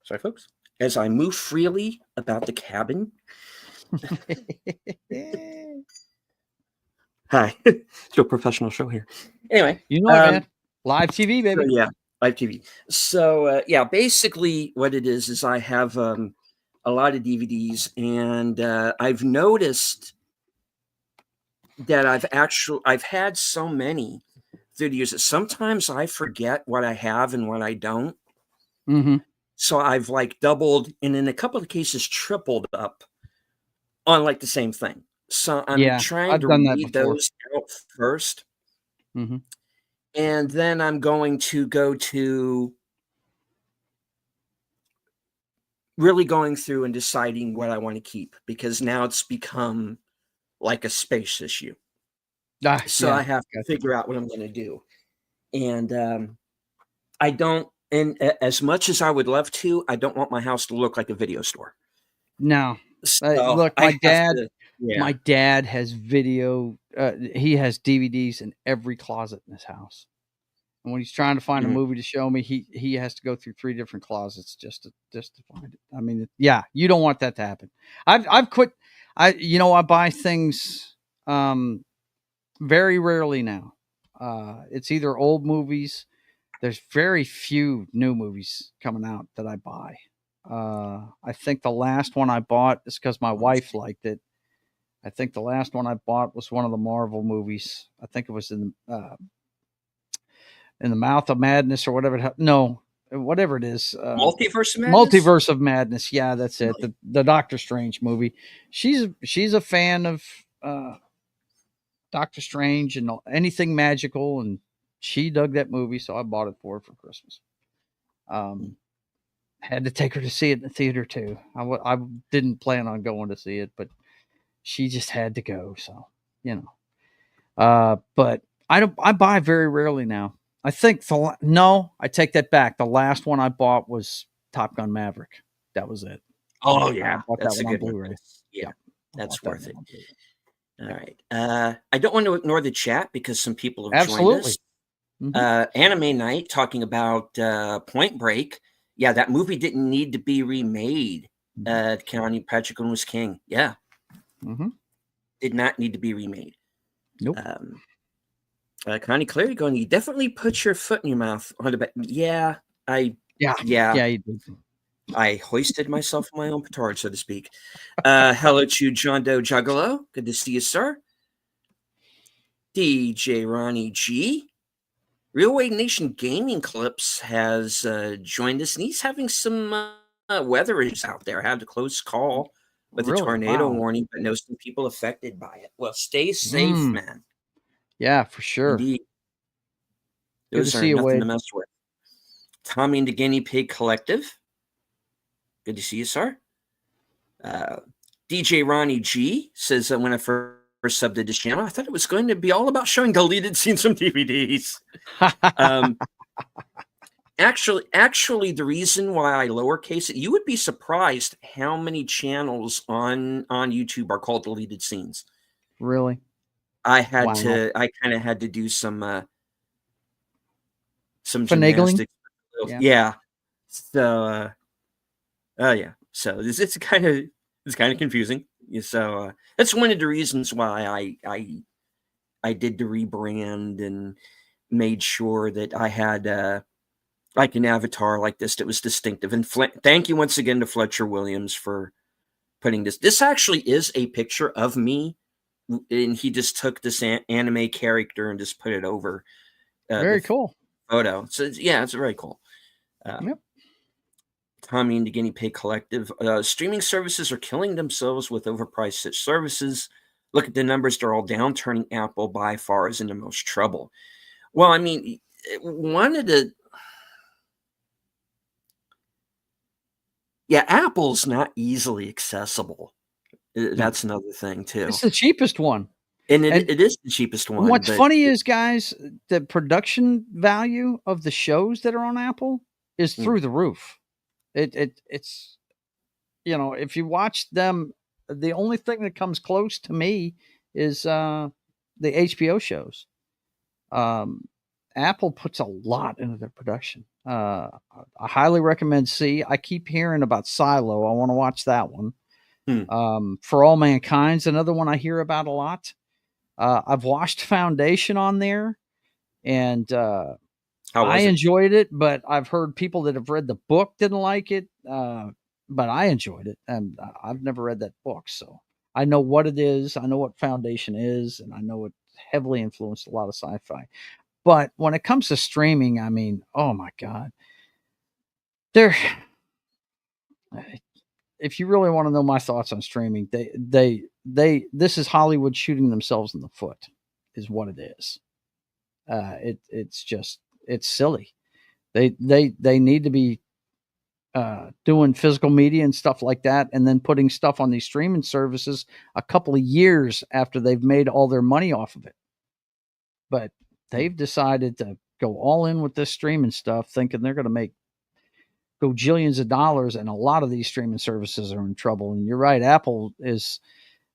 sorry, folks. As I move freely about the cabin. Hi, still professional show here. Anyway, You know it, man. Live TV, so baby. yeah, live TV. So yeah, basically what it is I have a lot of DVDs, and I've noticed that I've had so many through the years that sometimes I forget what I have and what I don't. Mhm. So I've like doubled and in a couple of cases tripled up on like the same thing. So I'm Yeah. trying I've to done that read before. those out first, Mhm. and then I'm going to go to really going through and deciding what I want to keep because now it's become like a space issue. Ah, So I yeah. have to Gotcha. figure out what I'm going to do. And I don't, and as much as I would love to, I don't want my house to look like a video store. No. So Look, I have to, yeah. my dad has video, he has DVDs in every closet in his house. And when he's trying to find a Mhm. movie to show me, he has to go through 3 different closets just to find it. I mean, yeah, you don't want that to happen. I've quit. I buy things very rarely now. It's either old movies. There's very few new movies coming out that I buy. I think the last one I bought is because my wife liked it. I think the last one I bought was one of the Marvel movies. I think it was in the Mouth of Madness or whatever. No, whatever it is. Multiverse of Madness? Multiverse of Madness. Yeah, that's it. Really? The Doctor Strange movie. She's a fan of Doctor Strange and anything magical, and she dug that movie, so I bought it for her for Christmas. Um, Had to take her to see it in the theater too. I didn't plan on going to see it, but she just had to go. So, you know, but I buy very rarely now. I think no, I take that back. The last one I bought was Top Gun Maverick. That was it. Oh I yeah, bought that that's a one on good one. Blu-ray. Yeah, Yep. that's worth it. All Yeah. right. I don't want to ignore the chat because some people have joined Absolutely. us. Anime Night talking about Point Break. Yeah, that movie didn't need to be remade. County Patrick was king. Yeah. Did not need to be remade. Nope. Connie Clary going, you definitely put your foot in your mouth on the back. Yeah, Yeah, you did. I hoisted myself on my own petard, so to speak. Hello to John Doe Juggalo. Good to see you, sir. DJ Ronnie G. Real Wade Nation Gaming Clips has joined us, and he's having some weather issues out there. Had a close call with a tornado warning, but know some people affected by it. Well, stay safe, man. Yeah, for sure. Indeed. Those are nothing to mess with. Tommy and the Guinea Pig Collective. Good to see you, sir. DJ Ronnie G says that when I first subbed to this channel, I thought it was going to be all about showing deleted scenes from DVDs. Actually, the reason why I lowercase it, you would be surprised how many channels on YouTube are called deleted scenes. Really? I kind of had to do some finagling. Gymnastics. Yeah. So, yeah. So it's kind of confusing. So that's one of the reasons why I did the rebrand and made sure that I had like an avatar like this that was distinctive. And thank you once again to Fletcher Williams for putting this. This actually is a picture of me, and he just took this anime character and just put it over. Very cool photo. So yeah, it's very cool. Yep. Tommy and the Guinea Pig Collective. Streaming services are killing themselves with overpriced services. Look at the numbers; they're all down. Turning Apple by far is in the most trouble. Well, I mean, one of the Apple's not easily accessible. That's another thing too. It's the cheapest one. And it is the cheapest one. What's funny is, guys, the production value of the shows that are on Apple is through the roof. It's, you know, if you watch them, the only thing that comes close to me is the HBO shows. Apple puts a lot into their production. I highly recommend See. I keep hearing about Silo. I want to watch that one. For All Mankind's another one I hear about a lot. I've watched Foundation on there, and I enjoyed it, but I've heard people that have read the book didn't like it. But I enjoyed it, and I've never read that book, so I know what it is. I know what Foundation is, and I know it heavily influenced a lot of sci-fi. But when it comes to streaming, I mean, oh my God, if you really want to know my thoughts on streaming, this is Hollywood shooting themselves in the foot, is what it is. It's silly. They need to be doing physical media and stuff like that, and then putting stuff on these streaming services a couple of years after they've made all their money off of it. But they've decided to go all in with this streaming stuff, thinking they're going to make gajillions of dollars, and a lot of these streaming services are in trouble. And you're right, Apple is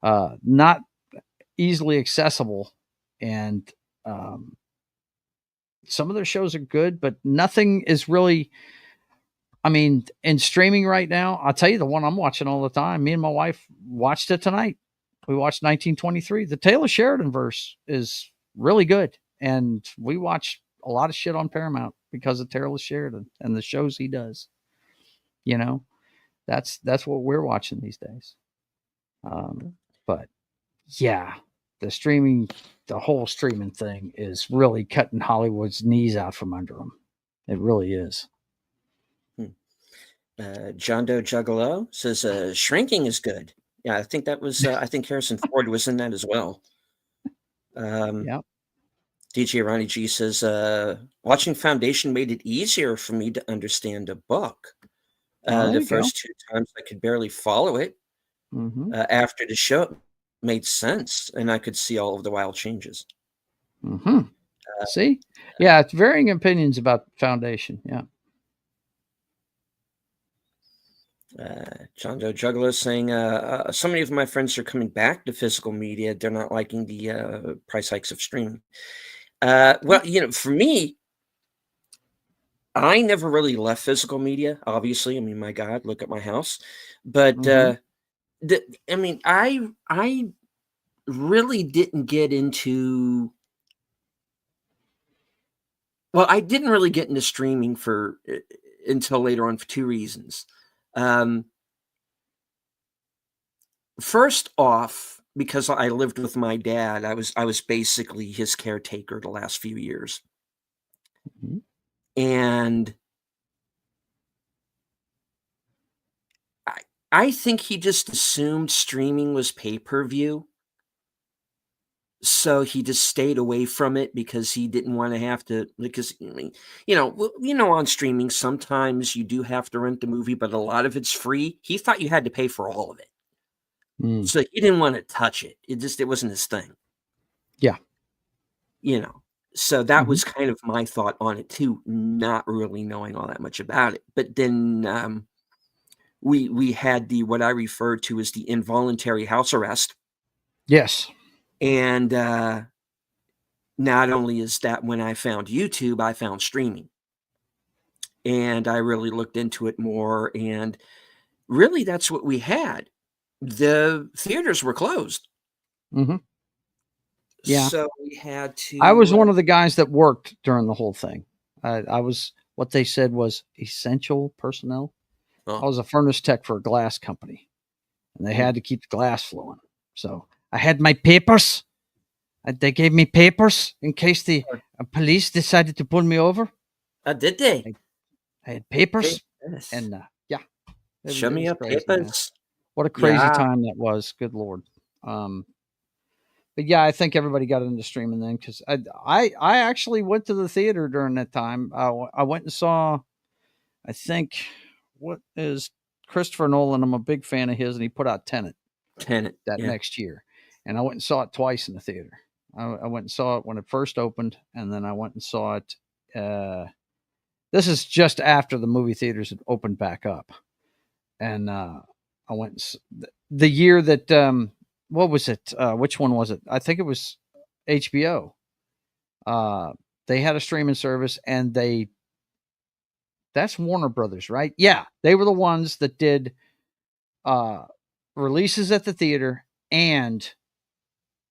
not easily accessible, and some of their shows are good, but nothing is really, I mean, in streaming right now, I'll tell you the one I'm watching all the time. Me and my wife watched it tonight. We watched 1923. The Taylor Sheridan verse is really good, and we watch a lot of shit on Paramount because of Taylor Sheridan and the shows he does. You know, that's what we're watching these days. But yeah, the whole streaming thing is really cutting Hollywood's knees out from under them. It really is. John Doe Juggalo says Shrinking is good. Yeah, I think that was I think Harrison Ford was in that as well. Yeah. DJ Ronnie G says watching Foundation made it easier for me to understand a book. There The you go. first 2 times I could barely follow it. Mm-hmm. After the show, it made sense, and I could see all of the wild changes. Mm-hmm. See? Yeah, it's varying opinions about Foundation. Yeah. John Joe Juggler saying, so many of my friends are coming back to physical media. They're not liking the price hikes of streaming. Well, for me, I never really left physical media, obviously. I mean, my God, look at my house. But Mm-hmm. I really didn't get into. Well, I didn't really get into streaming until later on for 2 reasons. First off, because I lived with my dad, I was basically his caretaker the last few years. Mm-hmm. And I think he just assumed streaming was pay-per-view. So he just stayed away from it because he didn't want to have to, because on streaming sometimes you do have to rent the movie, but a lot of it's free. He thought you had to pay for all of it. Mm. So he didn't want to touch it. It wasn't his thing. Yeah. So that Mm-hmm. was kind of my thought on it too, not really knowing all that much about it. But then we had what I refer to as the involuntary house arrest. Yes. And not only is that when I found YouTube, I found streaming. And I really looked into it more. And really, that's what we had. The theaters were closed. Mm-hmm. Yeah. So we had to. I was one of the guys that worked during the whole thing. I was, what they said was essential personnel. I was a furnace tech for a glass company, and they had to keep the glass flowing. So I had my papers. They gave me papers in case the police decided to pull me over. Did they? I had papers. Yes. And yeah. Show me your papers. Man. What a crazy time that was. Good Lord. But yeah, I think everybody got into streaming then, because I actually went to the theater during that time. I went and saw, I think, what is Christopher Nolan. I'm a big fan of his, and he put out Tenet that next year. And I went and saw it twice in the theater. I went and saw it when it first opened, and then I went and saw it. This is just after the movie theaters had opened back up. And I went the year that what was it? Which one was it? I think it was HBO. They had a streaming service, and that's Warner Brothers, right? Yeah, they were the ones that did releases at the theater and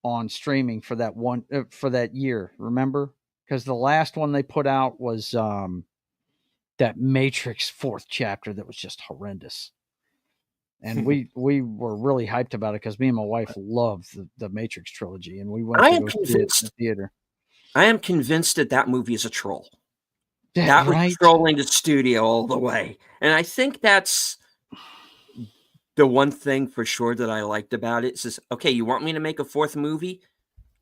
on streaming for that one for that year. Remember? Because the last one they put out was that Matrix 4th chapter that was just horrendous. And we were really hyped about it because me and my wife love the Matrix trilogy, and we went to go see it in the theater. I am convinced that movie is a troll. Yeah, that was trolling the studio all the way. And I think that's the one thing for sure that I liked about it. It says, okay, you want me to make a 4th movie?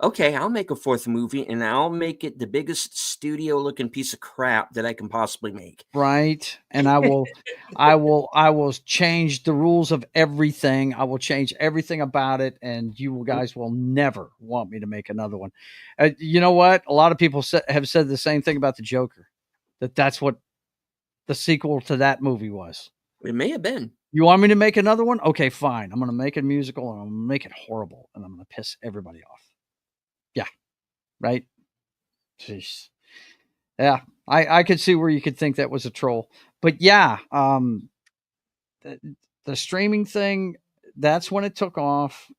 Okay, I'll make a 4th movie, and I'll make it the biggest studio-looking piece of crap that I can possibly make. Right, and I will change the rules of everything. I will change everything about it, and you guys will never want me to make another one. You know what? A lot of people have said the same thing about the Joker. That's what the sequel to that movie was. It may have been. You want me to make another one? Okay, fine. I'm going to make a musical, and I'm going to make it horrible, and I'm going to piss everybody off. Yeah. Right? Jeez. Yeah. I could see where you could think that was a troll. But yeah, the streaming thing, that's when it took off,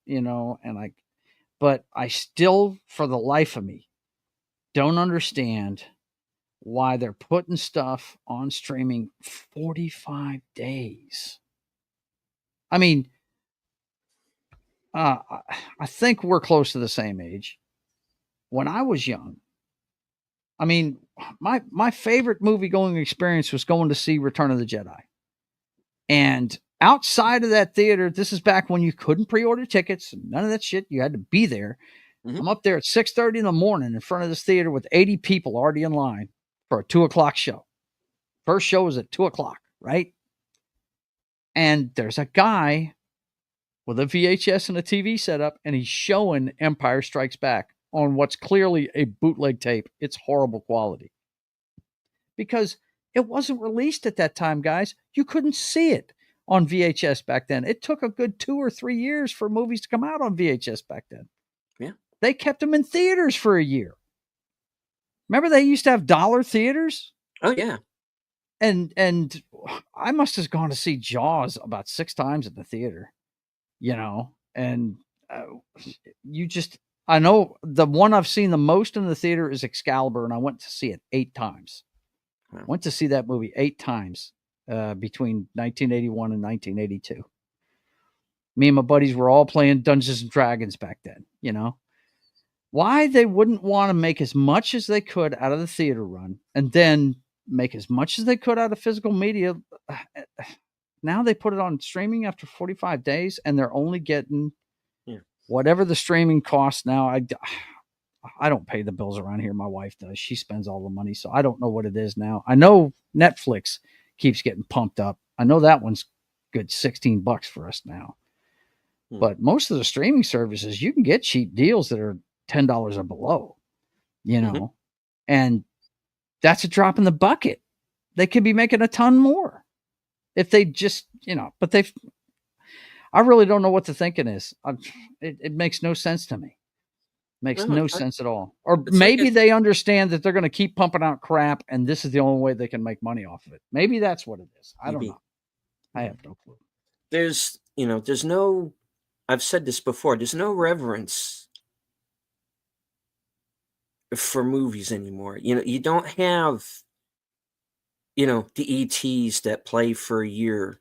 but I still, for the life of me, don't understand why they're putting stuff on streaming 45 days. I mean, I think we're close to the same age. When I was young, I mean, my favorite movie going experience was going to see Return of the Jedi. And outside of that theater, this is back when you couldn't pre-order tickets, none of that shit. You had to be there. Mm-hmm. I'm up there at 6:30 in the morning in front of this theater with 80 people already in line for a 2:00 show. First show was at 2:00, right? And there's a guy with a VHS and a TV setup, and he's showing Empire Strikes Back on what's clearly a bootleg tape. It's horrible quality because it wasn't released at that time, guys. You couldn't see it on VHS back then. It took a good 2 or 3 years for movies to come out on VHS back then. Yeah. They kept them in theaters for a year. Remember they used to have dollar theaters? Oh, yeah. And I must have gone to see Jaws about 6 times at the theater, and I know the one I've seen the most in the theater is Excalibur, and I went to see it 8 times. Wow. Went to see that movie 8 times between 1981 and 1982. Me and my buddies were all playing Dungeons and Dragons back then, Why they wouldn't want to make as much as they could out of the theater run and then make as much as they could out of physical media. Now they put it on streaming after 45 days and they're only getting whatever the streaming costs now. I don't pay the bills around here. My wife does. She spends all the money. So I don't know what it is now. I know Netflix keeps getting pumped up. I know that one's good $16 for us now. But most of the streaming services, you can get cheap deals that are $10 or below, and that's a drop in the bucket. They could be making a ton more if they just, but I really don't know what the thinking is. It makes no sense to me. Makes no sense at all. Or maybe they understand that they're going to keep pumping out crap and this is the only way they can make money off of it. Maybe that's what it is. I don't know. I have no clue. There's no, I've said this before, there's no reverence for movies anymore. You don't have, the ETs that play for a year.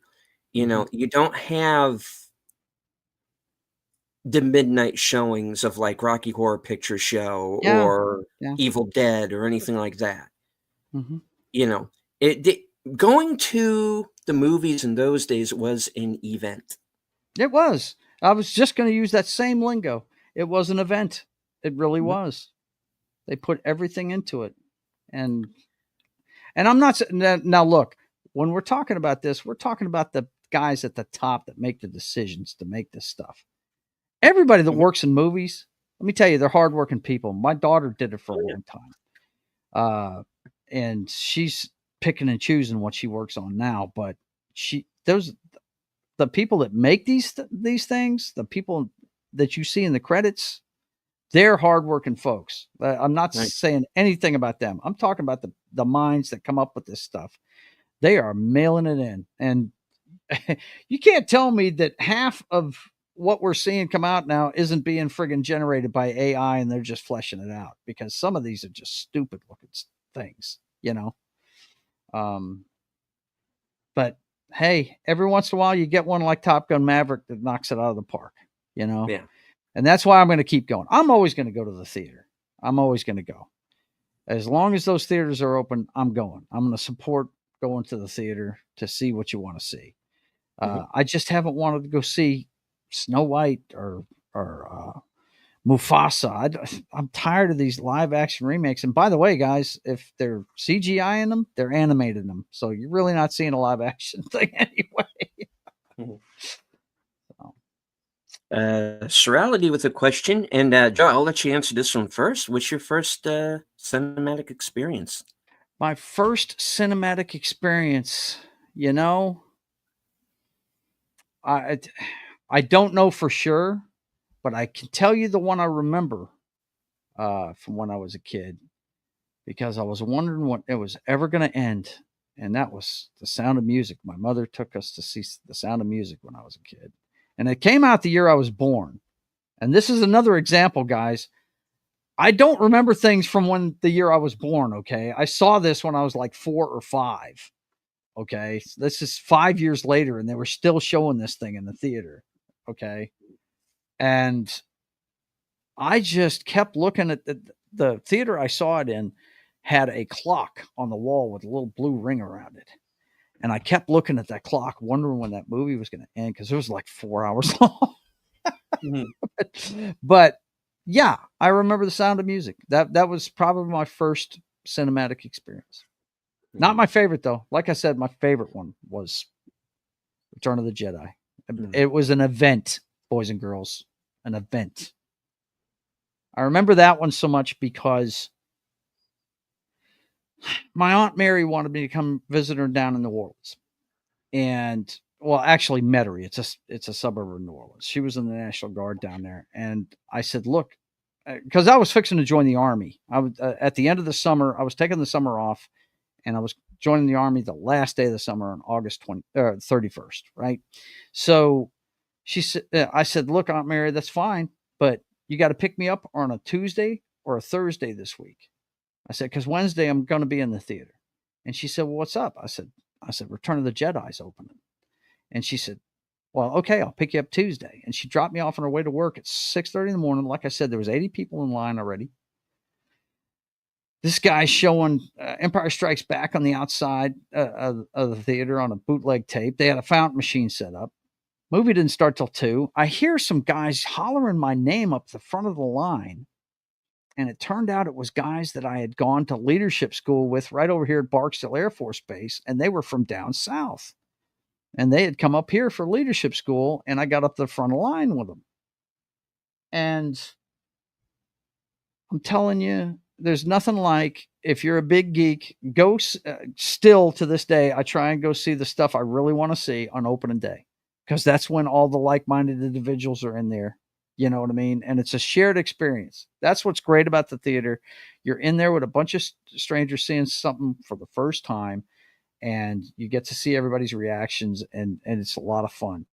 You don't have the midnight showings of like Rocky Horror Picture Show or Evil Dead or anything like that. Going to the movies in those days was an event. It was. I was just going to use that same lingo. It was an event. It really was. They put everything into it. And I'm not, now look, when we're talking about this, we're talking about the guys at the top that make the decisions to make this stuff. Everybody that works in movies, let me tell you, they're hardworking people. My daughter did it for a long time. And she's picking and choosing what she works on now, but the people that make these things, the people that you see in the credits, they're hardworking folks. I'm not saying anything about them. I'm talking about the minds that come up with this stuff. They are mailing it in. And you can't tell me that half of what we're seeing come out now isn't being friggin' generated by AI and they're just fleshing it out, because some of these are just stupid looking things, but hey, every once in a while you get one like Top Gun Maverick that knocks it out of the park, Yeah. And that's why I'm going to keep going. I'm always going to go to the theater. I'm always going to go. As long as those theaters are open, I'm going. I'm going to support going to the theater to see what you want to see. I just haven't wanted to go see Snow White or Mufasa. I'm tired of these live action remakes. And by the way, guys, if they're CGI in them, they're animated them. So you're really not seeing a live action thing anyway. Serality with a question. And Joe, I'll let you answer this one first. What's your first cinematic experience? My first cinematic experience, I don't know for sure, but I can tell you the one I remember from when I was a kid, because I was wondering when it was ever going to end. And that was The Sound of Music. My mother took us to see The Sound of Music when I was a kid. And it came out the year I was born. And this is another example, guys. I don't remember things from when the year I was born, okay? I saw this when I was like 4 or 5, okay? So this is 5 years later, and they were still showing this thing in the theater, okay? And I just kept looking at the theater I saw it in had a clock on the wall with a little blue ring around it. And I kept looking at that clock, wondering when that movie was going to end, because it was like 4 hours long. But yeah, I remember The Sound of Music. That was probably my first cinematic experience. Not my favorite, though. Like I said, my favorite one was Return of the Jedi. It was an event, boys and girls, an event. I remember that one so much because my Aunt Mary wanted me to come visit her down in New Orleans. And well, actually Metairie. It's a suburb of New Orleans. She was in the National Guard down there. And I said, look, because I was fixing to join the Army. I was at the end of the summer, I was taking the summer off, and I was joining the Army the last day of the summer on August 31st, right? So I said, look, Aunt Mary, that's fine, but you got to pick me up on a Tuesday or a Thursday this week. I said, because Wednesday I'm going to be in the theater. And she said, well, what's up? I said, Return of the Jedi's opening. And she said, well, okay, I'll pick you up Tuesday. And she dropped me off on her way to work at 6:30 in the morning. Like I said, there was 80 people in line already. This guy's showing Empire Strikes Back on the outside of the theater on a bootleg tape. They had a fountain machine set up. Movie didn't start till 2. I hear some guys hollering my name up the front of the line. And it turned out it was guys that I had gone to leadership school with right over here at Barksdale Air Force Base. And they were from down south. And they had come up here for leadership school. And I got up the front of the line with them. And I'm telling you, there's nothing like, if you're a big geek, go still to this day. I try and go see the stuff I really want to see on opening day, because that's when all the like-minded individuals are in there. You know what I mean? And it's a shared experience. That's what's great about the theater. You're in there with a bunch of strangers seeing something for the first time, and you get to see everybody's reactions, and it's a lot of fun.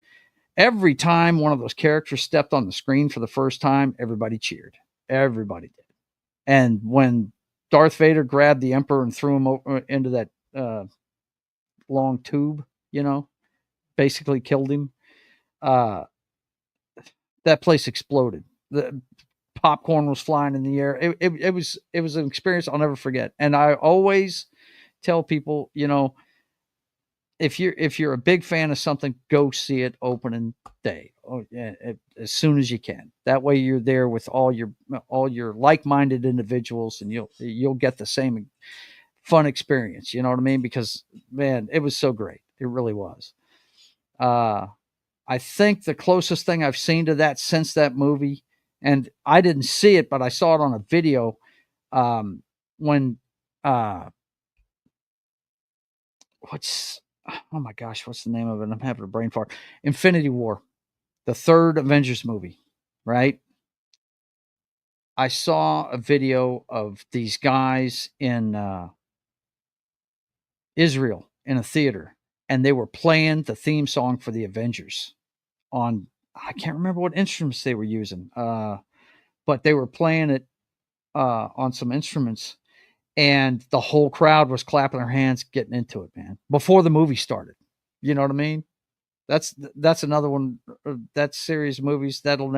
Every time one of those characters stepped on the screen for the first time, everybody cheered. Everybody did. And when Darth Vader grabbed the Emperor and threw him into that long tube, basically killed him, that place exploded. The popcorn was flying in the air. It was an experience I'll never forget. And I always tell people, if you're a big fan of something, go see it opening day as soon as you can. That way you're there with all your like-minded individuals, and you'll get the same fun experience. You know what I mean? Because man, it was so great. It really was. I think the closest thing I've seen to that since that movie, and I didn't see it, but I saw it on a video, when oh my gosh, what's the name of it? I'm having a brain fart. Infinity War, the third Avengers movie, right? I saw a video of these guys in Israel in a theater, and they were playing the theme song for the Avengers on, I can't remember what instruments they were using, but they were playing it on some instruments. And the whole crowd was clapping their hands, getting into it, man, before the movie started. You know what I mean? That's another one. That series of movies that will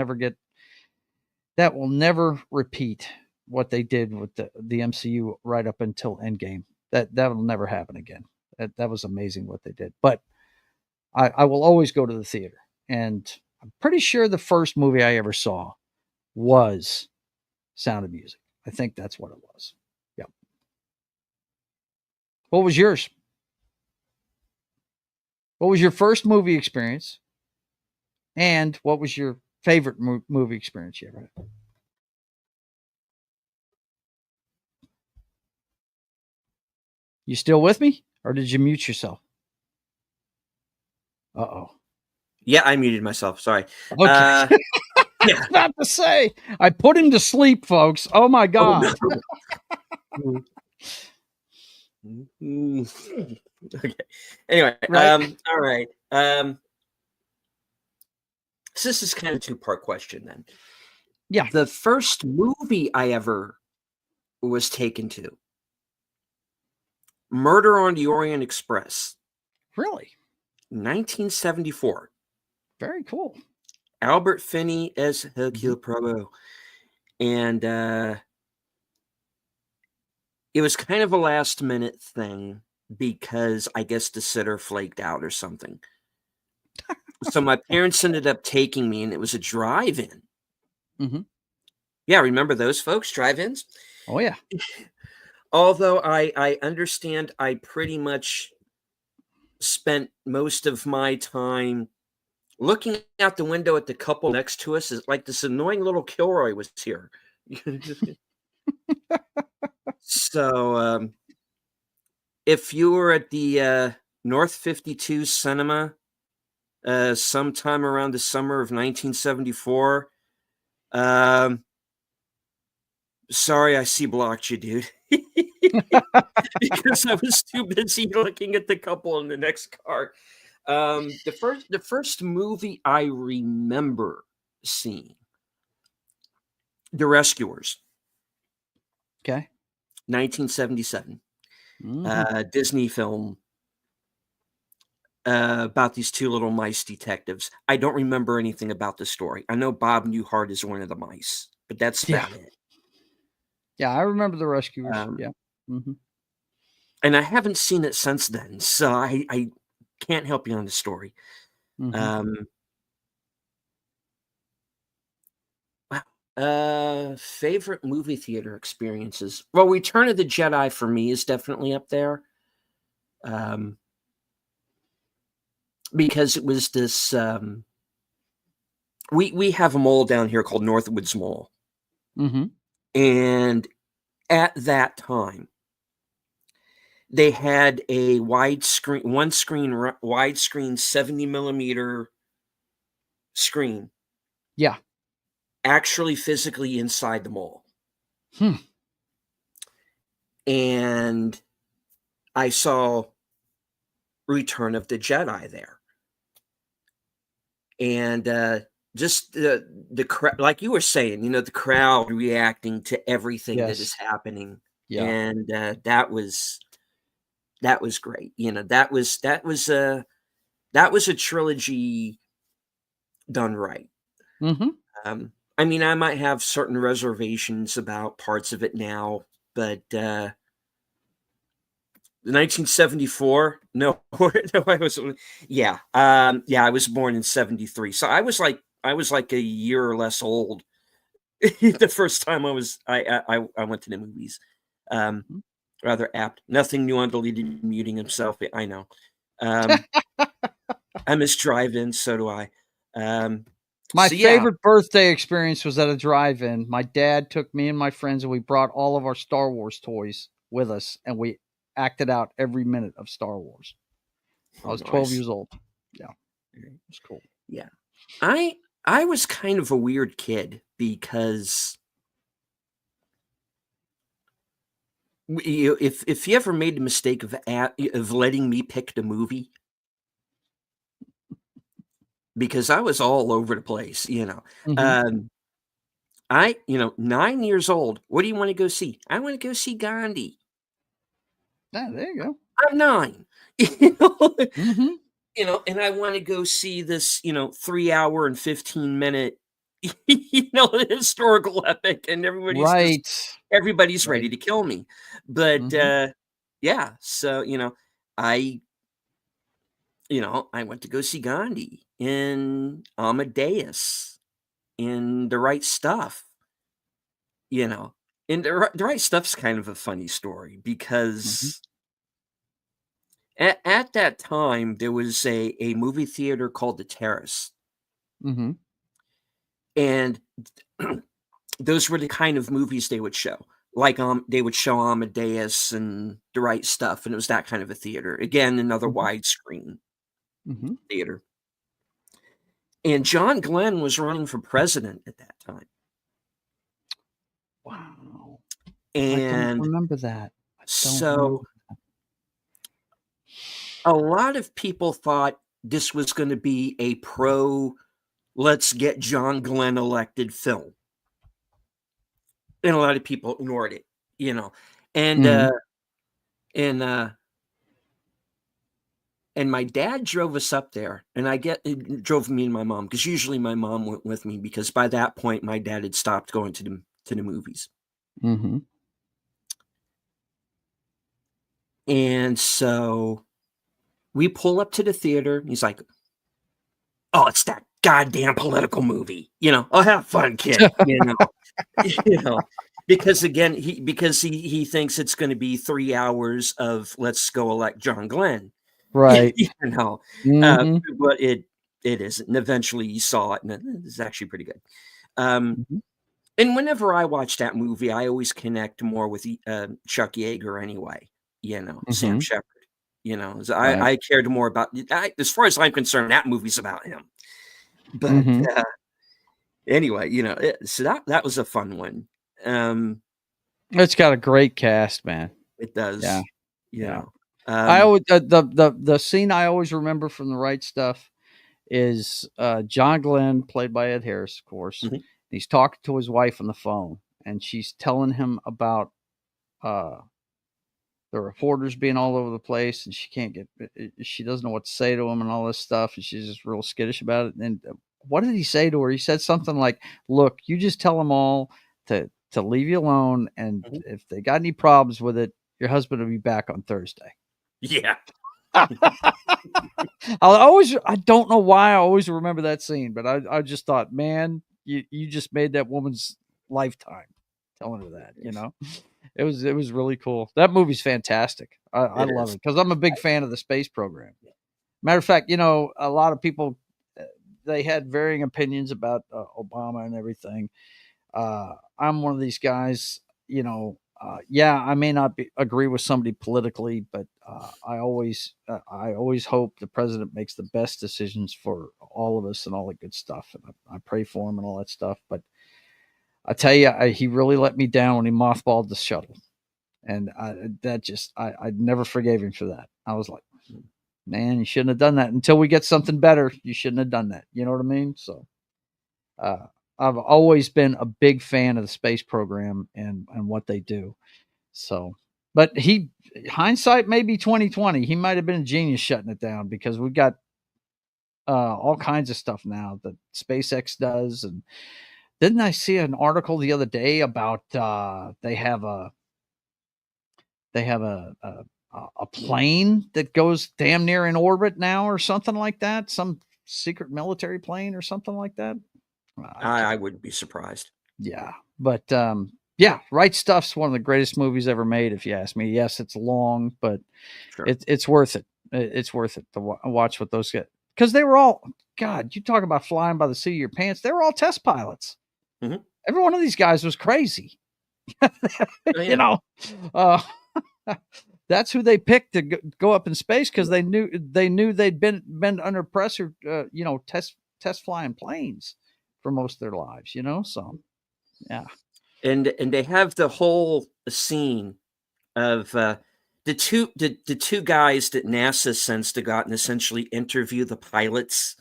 never repeat what they did with the MCU right up until Endgame. That will never happen again. That was amazing what they did. But I will always go to the theater, and I'm pretty sure the first movie I ever saw was Sound of Music. I think that's what it was. What was yours? What was your first movie experience? And what was your favorite movie experience you ever had? You still with me? Or did you mute yourself? Uh-oh. Yeah, I muted myself. Sorry. Okay. Yeah. I was about to say, I put him to sleep, folks. Oh, my God. Oh, no. Okay. Anyway, right. All right. So this is kind of a two-part question then. Yeah. The first movie I ever was taken to, Murder on the Orient Express. Really? 1974. Very cool. Albert Finney as Hercule Poirot. And it was kind of a last-minute thing because I guess the sitter flaked out or something. So my parents ended up taking me, and it was a drive-in. Mm-hmm. Yeah, remember those folks, drive-ins? Oh, yeah. Although I understand I pretty much spent most of my time looking out the window at the couple next to us. Is like this annoying little Kilroy was here. So, if you were at the North 52 Cinema sometime around the summer of 1974, sorry, I blocked you, dude. Because I was too busy looking at the couple in the next car. The first movie I remember seeing, The Rescuers. Okay. 1977. Disney film about these two little mice detectives. I don't remember anything about the story. I know Bob Newhart is one of the mice, but that's about it. Yeah, I remember The Rescuers. Yeah. And I haven't seen it since then, so I can't help you on the story. Favorite movie theater experiences. Well, Return of the Jedi for me is definitely up there. Because it was this we have a mall down here called Northwoods Mall. And at that time, they had a widescreen 70 millimeter screen. Yeah. Actually physically inside the mall. And I saw Return of the Jedi there. And just the crowd, like you were saying, the crowd reacting to everything that is happening. Yeah. And that was great. That was a trilogy done right. I mean, I might have certain reservations about parts of it now, but 1974, no, I was, I was born in 73, so I was like a year or less old the first time I went to the movies. Rather apt. Nothing new on Deleted muting himself. I know. I miss drive-in, so do I. My favorite birthday experience was at a drive-in. My dad took me and my friends, and we brought all of our Star Wars toys with us, and we acted out every minute of Star Wars. I was 12 years old. Yeah. It was cool. Yeah. I was kind of a weird kid because if you ever made the mistake of letting me pick the movie, because I was all over the place, 9 years old. What do you want to go see? I want to go see Gandhi. Yeah, there you go. I'm 9. And I want to go see this, 3 hour and 15 minute, historical epic, and everybody's ready to kill me. But yeah, so I went to go see Gandhi in Amadeus in The Right Stuff. And the Right Stuff's kind of a funny story because at that time there was a movie theater called the Terrace. And those were the kind of movies they would show. Like they would show Amadeus and The Right Stuff, and it was that kind of a theater. Again, another widescreen theater. And John Glenn was running for president at that time. Wow. And I don't remember that. A lot of people thought this was going to be a let's get John Glenn elected film. And a lot of people ignored it, and my dad drove us up there, and drove me and my mom, because usually my mom went with me, because by that point my dad had stopped going to the movies. And so we pull up to the theater. He's like, "Oh, it's that goddamn political movie. Oh, have fun, kid." Because again, he thinks it's going to be 3 hours of let's go elect John Glenn. Right. You know, Mm-hmm. but it isn't. And eventually you saw it, and it's actually pretty good. Um, Mm-hmm. and whenever I watch that movie, I always connect more with Chuck Yeager anyway. Sam Mm-hmm. Shepard. So Right. I cared more about. As far as I'm concerned, that movie's about him. But Mm-hmm. anyway, so that was a fun one. Um, It's got a great cast, man. it Yeah. does. You Yeah. know. I Um, always the scene I always remember from The Right Stuff is John Glenn, played by Ed Harris, of course. mhm, He's talking to his wife on the phone, and she's telling him about uh, the reporters being all over the place, and she doesn't know what to say to him and all this stuff, and she's just real skittish about it. And what did he say to her? He said something like, "Look, you just tell them all to leave you alone, and mhm. if they got any problems with it, your husband will be back on Thursday." Yeah. I don't know why I always remember that scene, but I just thought, man, you just made that woman's lifetime telling her that, it was really cool. That movie's fantastic. I It love is. it because I'm a big fan of the space program. Matter of fact, a lot of people uh, they had varying opinions about Obama and everything. I'm one of these guys, yeah, I may not agree with somebody politically, but I always hope the president makes the best decisions for all of us and all that good stuff. And I pray for him and all that stuff. But I tell you, he really let me down when he mothballed the shuttle. And I never forgave him for that. I was like, man, you shouldn't have done that until we get something better. You shouldn't have done that. You know what I mean? So, uh, I've always been a big fan of the space program and what they do. So, but hindsight may be 2020. He might have been a genius shutting it down because we've got all kinds of stuff now that SpaceX does. And didn't I see an article the other day about they have a plane that goes damn near in orbit now or something like that? Some secret military plane or something like that. I I can't. wouldn't be surprised. Yeah, but yeah, Right Stuff's one of the greatest movies ever made, if you ask me. Yes, it's long, but Sure. it's worth it. It's worth it to watch what those get because they were all. God, you talk about flying by the seat of your pants. They were all test pilots. Mhm. Every one of these guys was crazy. Oh, you yeah. know, uh, that's who they picked to go up in space because they knew they'd been under pressure. Test flying planes for most of their lives. So yeah. And they have the whole scene of, the two guys that NASA sends to go out and essentially interview the pilots,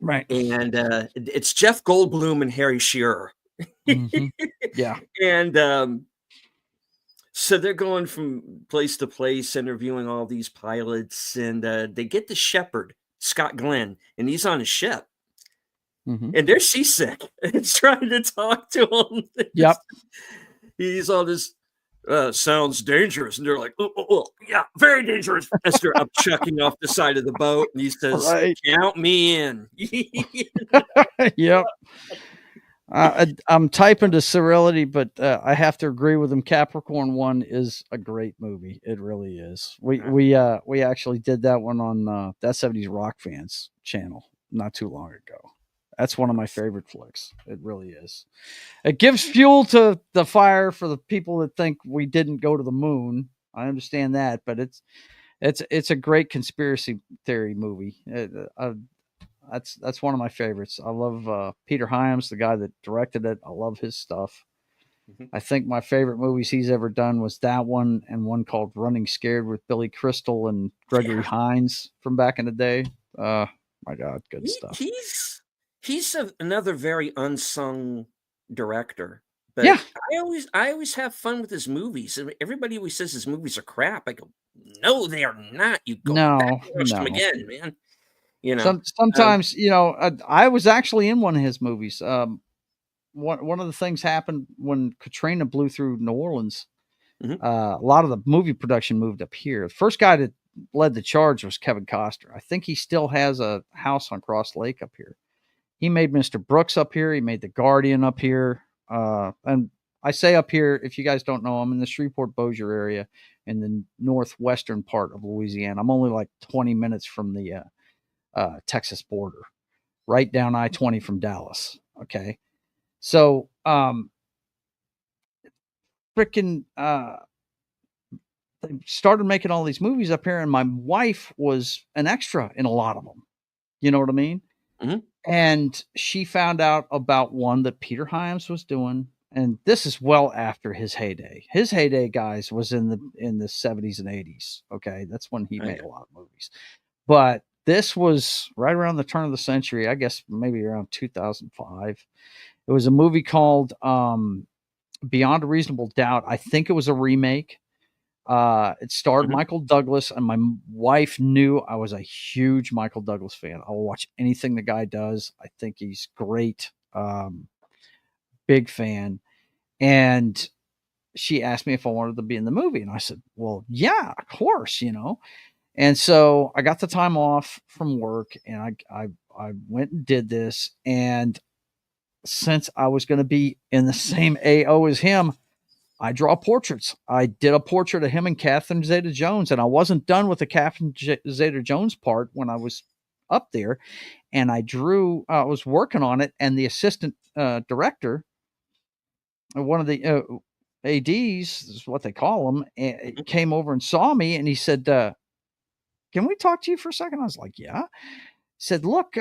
Right. and, it's Jeff Goldblum and Harry Shearer. Mhm. Yeah. And, so they're going from place to place interviewing all these pilots, and, they get to Shepard, Scott Glenn, and he's on a ship, Mhm. and they're seasick and trying to talk to him. Yep. He's all this, sounds dangerous. And they're like, oh, oh, oh, yeah, very dangerous. As they're up chucking off the side of the boat. And he says, Right. count me in. Yep. I'm typing to Serenity, but I have to agree with him. Capricorn One is a great movie. It really is. We actually did that one on that 70s Rock Fans channel not too long ago. That's one of my favorite flicks. It really is. It gives fuel to the fire for the people that think we didn't go to the moon. I understand that, but it's a great conspiracy theory movie. That's one of my favorites. I love Peter Hyams, the guy that directed it. I love his stuff. Mhm. I think my favorite movies he's ever done was that one and one called Running Scared with Billy Crystal and Gregory Yeah. Hines from back in the day. My God, good He, stuff. he's another very unsung director. Yeah, But I always have fun with his movies. And everybody always says his movies are crap. I go, no, they are not. You go back no, and watch them no. again, man. You know. Um, Sometimes I was actually in one of his movies. One of the things happened when Katrina blew through New Orleans. mhm. A lot of the movie production moved up here. The first guy that led the charge was Kevin Costner. I think he still has a house on Cross Lake up here. He made Mr. Brooks up here. He made The Guardian up here. And I say up here, if you guys don't know, I'm in the Shreveport Bossier area. in the northwestern part of Louisiana. I'm only like 20 minutes from the Texas border, right down I-20 from Dallas. Okay. So, freaking, they started making all these movies up here, and my wife was an extra in a lot of them. You know what I mean? Mm-hmm. And she found out about one that Peter Hyams was doing, and this is well after his heyday. His heyday, guys, was in the 70s and 80s. Okay, that's when he made a lot of movies. But this was right around the turn of the century, I guess maybe around 2005. It was a movie called Beyond a Reasonable Doubt. I think it was a remake. It starred Michael Douglas, and my wife knew I was a huge Michael Douglas fan. I'll watch anything the guy does. I think he's great. Big fan. And she asked me if I wanted to be in the movie. And I said, well, yeah, of course, you know. And so I got the time off from work, and I went and did this. And since I was going to be in the same AO as him, I draw portraits. I did a portrait of him and Catherine Zeta-Jones, and I wasn't done with the Catherine Zeta-Jones part when I was up there. And I drew, I was working on it, and the assistant director, one of the ADs, is what they call them, came over and saw me, and he said, can we talk to you for a second? I was like, yeah. He said, look,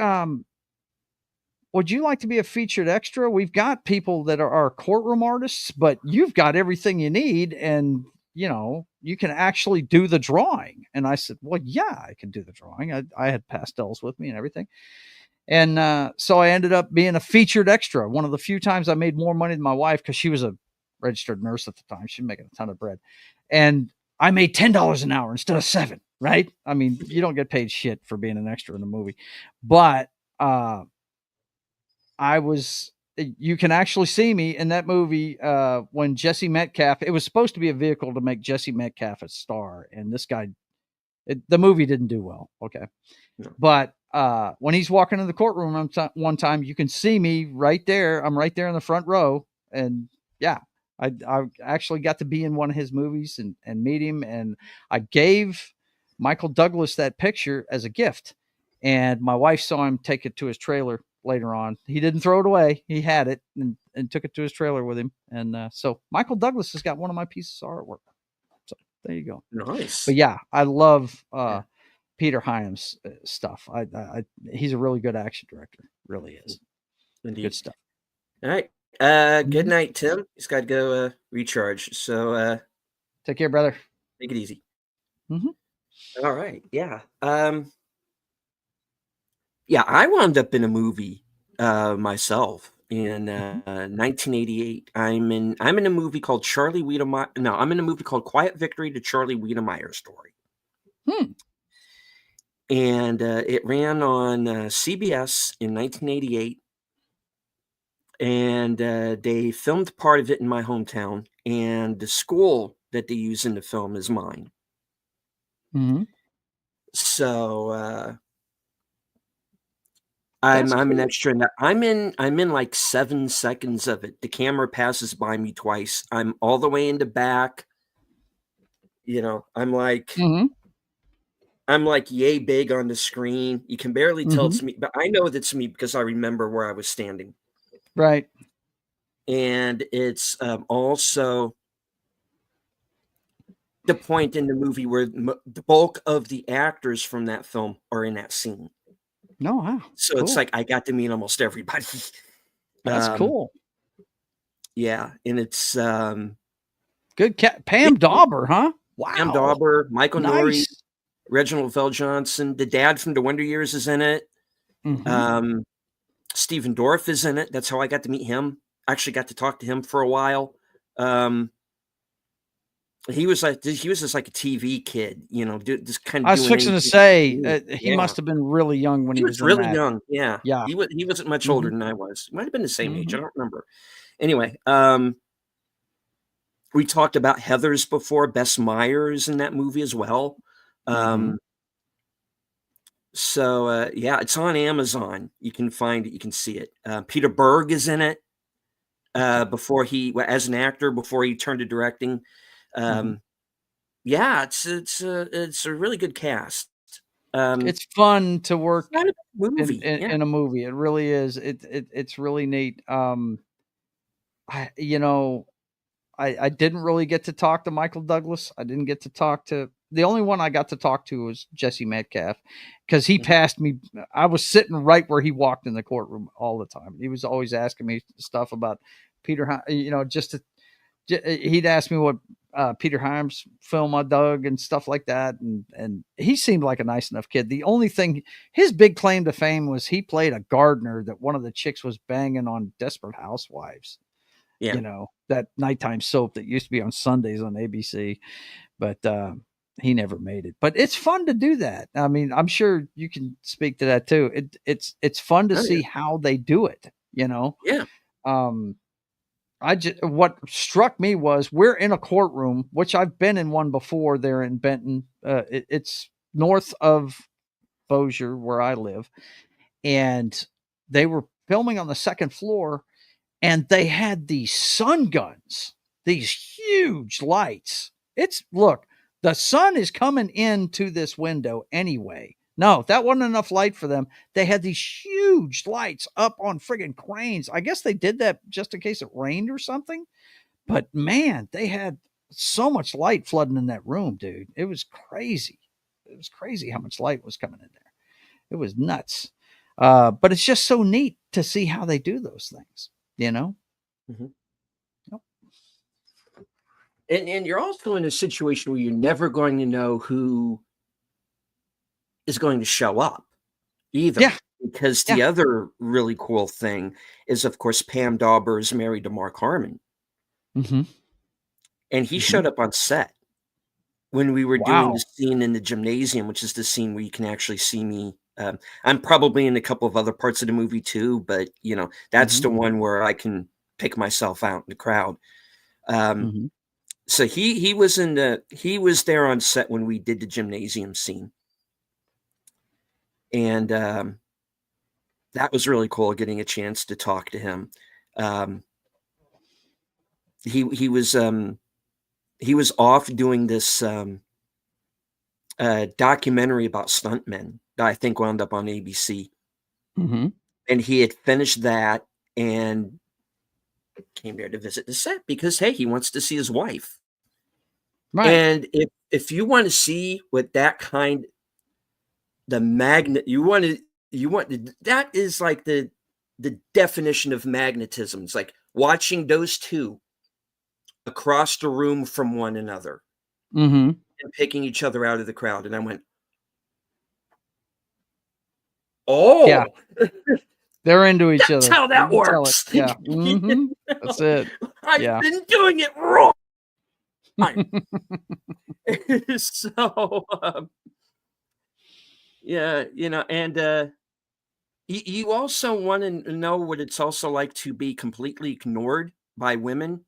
would you like to be a featured extra? We've got people that are our courtroom artists, but you've got everything you need, and you know, you can actually do the drawing. And I said, well, yeah, I can do the drawing. I had pastels with me and everything. And so I ended up being a featured extra. One of the few times I made more money than my wife, because she was a registered nurse at the time. She was making a ton of bread. And I made $10 an hour instead of $7, right? I mean, you don't get paid shit for being an extra in a movie. But you can actually see me in that movie when Jesse Metcalfe, it was supposed to be a vehicle to make Jesse Metcalfe a star. And this guy, the movie didn't do well. Okay. No. But when he's walking in the courtroom one time, you can see me right there. I'm right there in the front row. And yeah, I actually got to be in one of his movies and meet him. And I gave Michael Douglas that picture as a gift. And my wife saw him take it to his trailer later on. He didn't throw it away. He had it and took it to his trailer with him. And so Michael Douglas has got one of my pieces of artwork. So there you go. Nice. But yeah, I love Peter Hyams stuff. He's a really good action director. Really is. Indeed. Good stuff. All right. Good night, Tim. He's got to go recharge. So take care, brother. Take it easy. Mm-hmm. All right. Yeah. Yeah, I wound up in a movie myself in 1988. I'm in a movie called Charlie Wiedemeyer. No, I'm in a movie called Quiet Victory: The Charlie Wiedemeyer Story. And it ran on CBS in 1988. And they filmed part of it in my hometown. And the school that they use in the film is mine. Mm-hmm. So I'm an extra in that. I'm in like 7 seconds of it. The camera passes by me twice. I'm all the way in the back. You know, I'm like yay big on the screen. You can barely tell it's me, but I know it's me because I remember where I was standing. Right. And it's also the point in the movie where the bulk of the actors from that film are in that scene. No, wow. So cool. It's like I got to meet almost everybody. That's cool. Yeah, and it's good. Pam Dauber, huh? Wow. Pam Dauber, Michael Nouri, Reginald VelJohnson. The dad from The Wonder Years is in it. Stephen Dorff is in it. That's how I got to meet him. Actually got to talk to him for a while. He was just like a TV kid, you know. Just kind of. I was fixing to say he must have been really young when he was really young. Yeah, yeah. He wasn't much older than I was. Might have been the same age. I don't remember. Anyway, we talked about Heathers before. Bess Myers in that movie as well. So yeah, it's on Amazon. You can find it. You can see it. Peter Berg is in it. As an actor before he turned to directing. Yeah, it's a really good cast. It's fun to It's work not a bad movie. Yeah. in a movie. It really is. It's really neat. I you know, I didn't really get to talk to Michael Douglas. I didn't get to talk to the only one I got to talk to was Jesse Metcalf because he Mhm. passed me. I was sitting right where he walked in the courtroom all the time. He was always asking me stuff about just to he'd ask me what Peter Hyams film I dug and stuff like that, and he seemed like a nice enough kid. The only thing, his big claim to fame was he played a gardener that one of the chicks was banging on Desperate Housewives. Yeah. That nighttime soap that used to be on Sundays on ABC, but he never made it. But it's fun to do that. I mean, I'm sure you can speak to that too. It's fun to Oh, see yeah. how they do it. Yeah. Um, what struck me was we're in a courtroom, which I've been in one before there in Benton. It's north of Bossier, where I live, and they were filming on the second floor, and they had these sun guns, these huge lights. Look, the sun is coming into this window anyway. No, that wasn't enough light for them. They had these huge lights up on friggin' cranes. I guess they did that just in case it rained or something. But man, they had so much light flooding in that room, dude. It was crazy. It was crazy how much light was coming in there. It was nuts. But it's just so neat to see how they do those things, you know? Mhm. Yep. And you're also in a situation where you're never going to know who is going to show up Yeah. either. Because Yeah. the other really cool thing is, of course, Pam Dauber is married to Mark Harmon, Mhm. and he Mhm. showed up on set when we were doing the Wow. scene in the gymnasium, which is the scene where you can actually see me. I'm probably in a couple of other parts of the movie too, but that's Mhm. the one where I can pick myself out in the crowd. Um, Mhm. so he was there on set when we did the gymnasium scene, and that was really cool getting a chance to talk to him. Um, he was off doing this documentary about stuntmen that I think wound up on ABC, Mhm. and he had finished that and came there to visit the set because hey, he wants to see his wife. Right. And if you want to see what that kind the magnet you want to that is like the definition of magnetism. It's like watching those two across the room from one another Mhm. and picking each other out of the crowd. And I went, Yeah. oh, They're into each that's other. how You that can tell it. works. Yeah. You Mhm. That's know? it. I've Yeah. been doing it wrong. So, yeah, and you also want to know what it's also like to be completely ignored by women.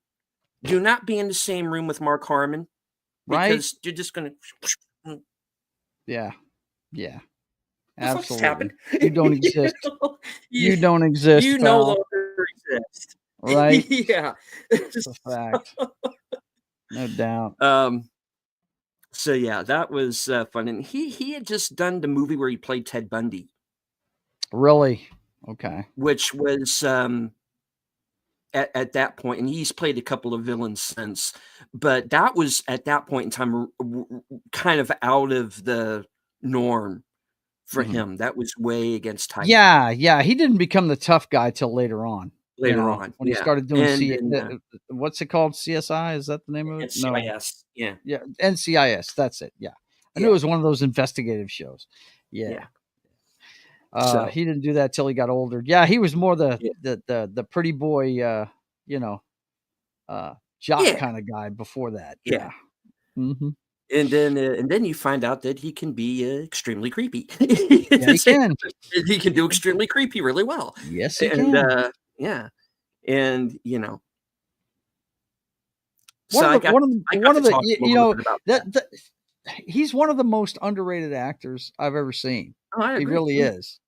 Do not be in the same room with Mark Harmon Right? because you're just going to. Yeah. Yeah. The fuck just Absolutely. happened? You don't exist. You, You don't exist, you no pal. longer exist. Right? Yeah. It's a fact. No doubt. um. So yeah, that was fun, and he had just done the movie where he played Ted Bundy, Really? Okay. which was at that point, and he's played a couple of villains since, but that was at that point in time kind of out of the norm for Mhm. him. That was way against type Yeah, yeah, he didn't become the tough guy till later on, later on. when he Yeah, started doing and then what's it called? CSI, is that the name of it? No. NCIS. Yeah, Yeah, NCIS, that's it, yeah. I knew it yeah, was one of those investigative shows. Yeah. yeah. So He didn't do that till he got older. Yeah, he was more yeah, the pretty boy, you know, jock yeah, kinda guy before that, yeah. yeah. Mhm. And then you find out that he can be extremely creepy. Yeah, he can. He can do extremely creepy really well, Yes, he and can. yeah, and so I got One to of the talk to him a little bit about that. that he's one of the most underrated actors I've ever seen. Oh, I He agree. really Yeah, is.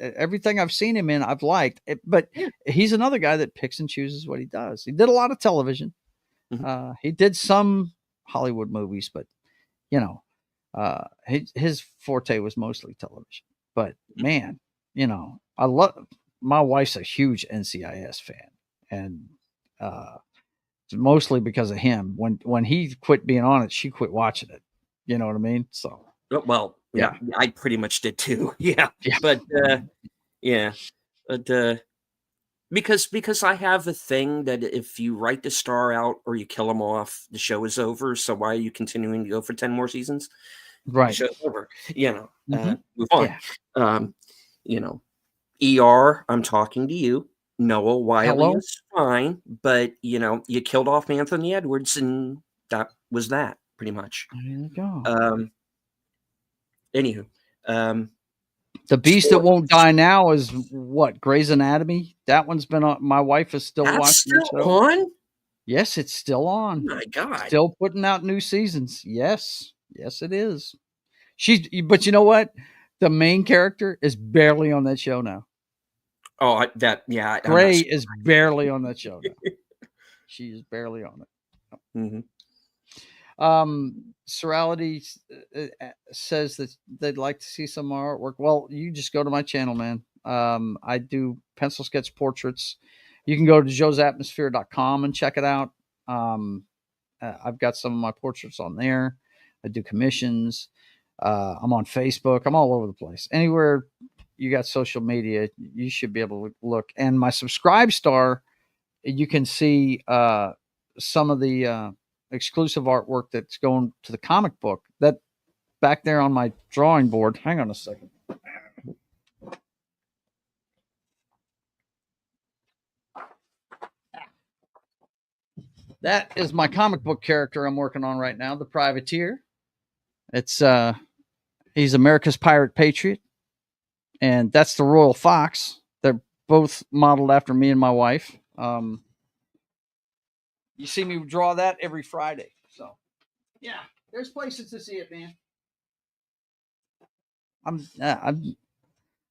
Everything I've seen him in, I've liked. But yeah. he's another guy that picks and chooses what he does. He did a lot of television. Mhm. He did some Hollywood movies, but you know, his forte was mostly television. But man, I love. My wife's a huge NCIS fan, and mostly because of him. When he quit being on it, she quit watching it. You know what I mean? So Well, yeah, I pretty much did too. Yeah, yeah. but yeah, but because I have a thing that if you write the star out or you kill him off, the show is over. So why are you continuing to go for 10 more seasons? The Right. show's over. Mhm. Move on. Yeah. You know, ER, I'm talking to you. Noah Wiley Hello. is fine, but you killed off Anthony Edwards, and that was that pretty much. There you go. Anywho, The Beast That sports. Won't Die Now is what? Grey's Anatomy? That one's been on. My wife is still That's watching the still show. on? Yes, it's still Oh on. my god. Still putting out new seasons. Yes. Yes, it is. But you know what? The main character is barely on that show now. Oh, Grey is barely on that show now. She is barely on it. Mm-hmm. Serality says that they'd like to see some more artwork. Well, you just go to my channel, man. I do pencil sketch portraits. You can go to joesatmosphere.com and check it out. I've got some of my portraits on there. I do commissions. I'm on Facebook. I'm all over the place. Anywhere you got social media, you should be able to look. And my Subscribe Star, you can see some of the exclusive artwork that's going to the comic book. That back there on my drawing board. Hang on a second. That is my comic book character I'm working on right now, the Privateer. It's he's America's Pirate Patriot, and that's the Royal Fox. They're both modeled after me and my wife. You see me draw that every Friday. So, yeah, there's places to see it, man.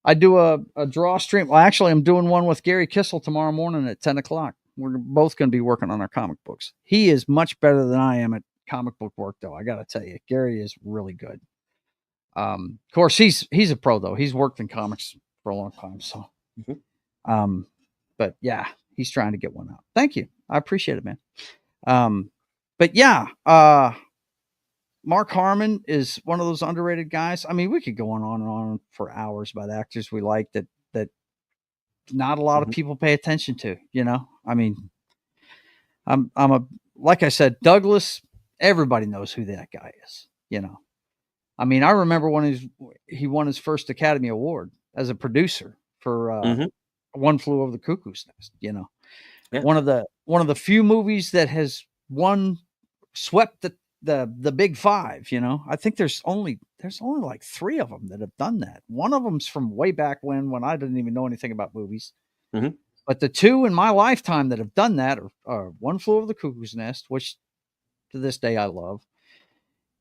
I do a draw stream. Well, actually, I'm doing one with Gary Kissel tomorrow morning at 10 o'clock. We're both going to be working on our comic books. He is much better than I am at comic book work, though. I got to tell you, Gary is really good. Of course, he's a pro though. He's worked in comics for a long time. So, but yeah, he's trying to get one out. Thank you. I appreciate it, man. But yeah, Mark Harmon is one of those underrated guys. I mean, we could go on and on for hours about actors we like that not a lot of people pay attention to. I mean, like I said, Douglas. Everybody knows who that guy is. I mean, I remember when he won his first Academy Award as a producer for One Flew Over the Cuckoo's Nest. Yeah. One of the few movies that has swept the big five. I think there's only like 3 of them that have done that. One of them's from way back when I didn't even know anything about movies. Mm-hmm. But the 2 in my lifetime that have done that are One Flew Over the Cuckoo's Nest, which to this day I love,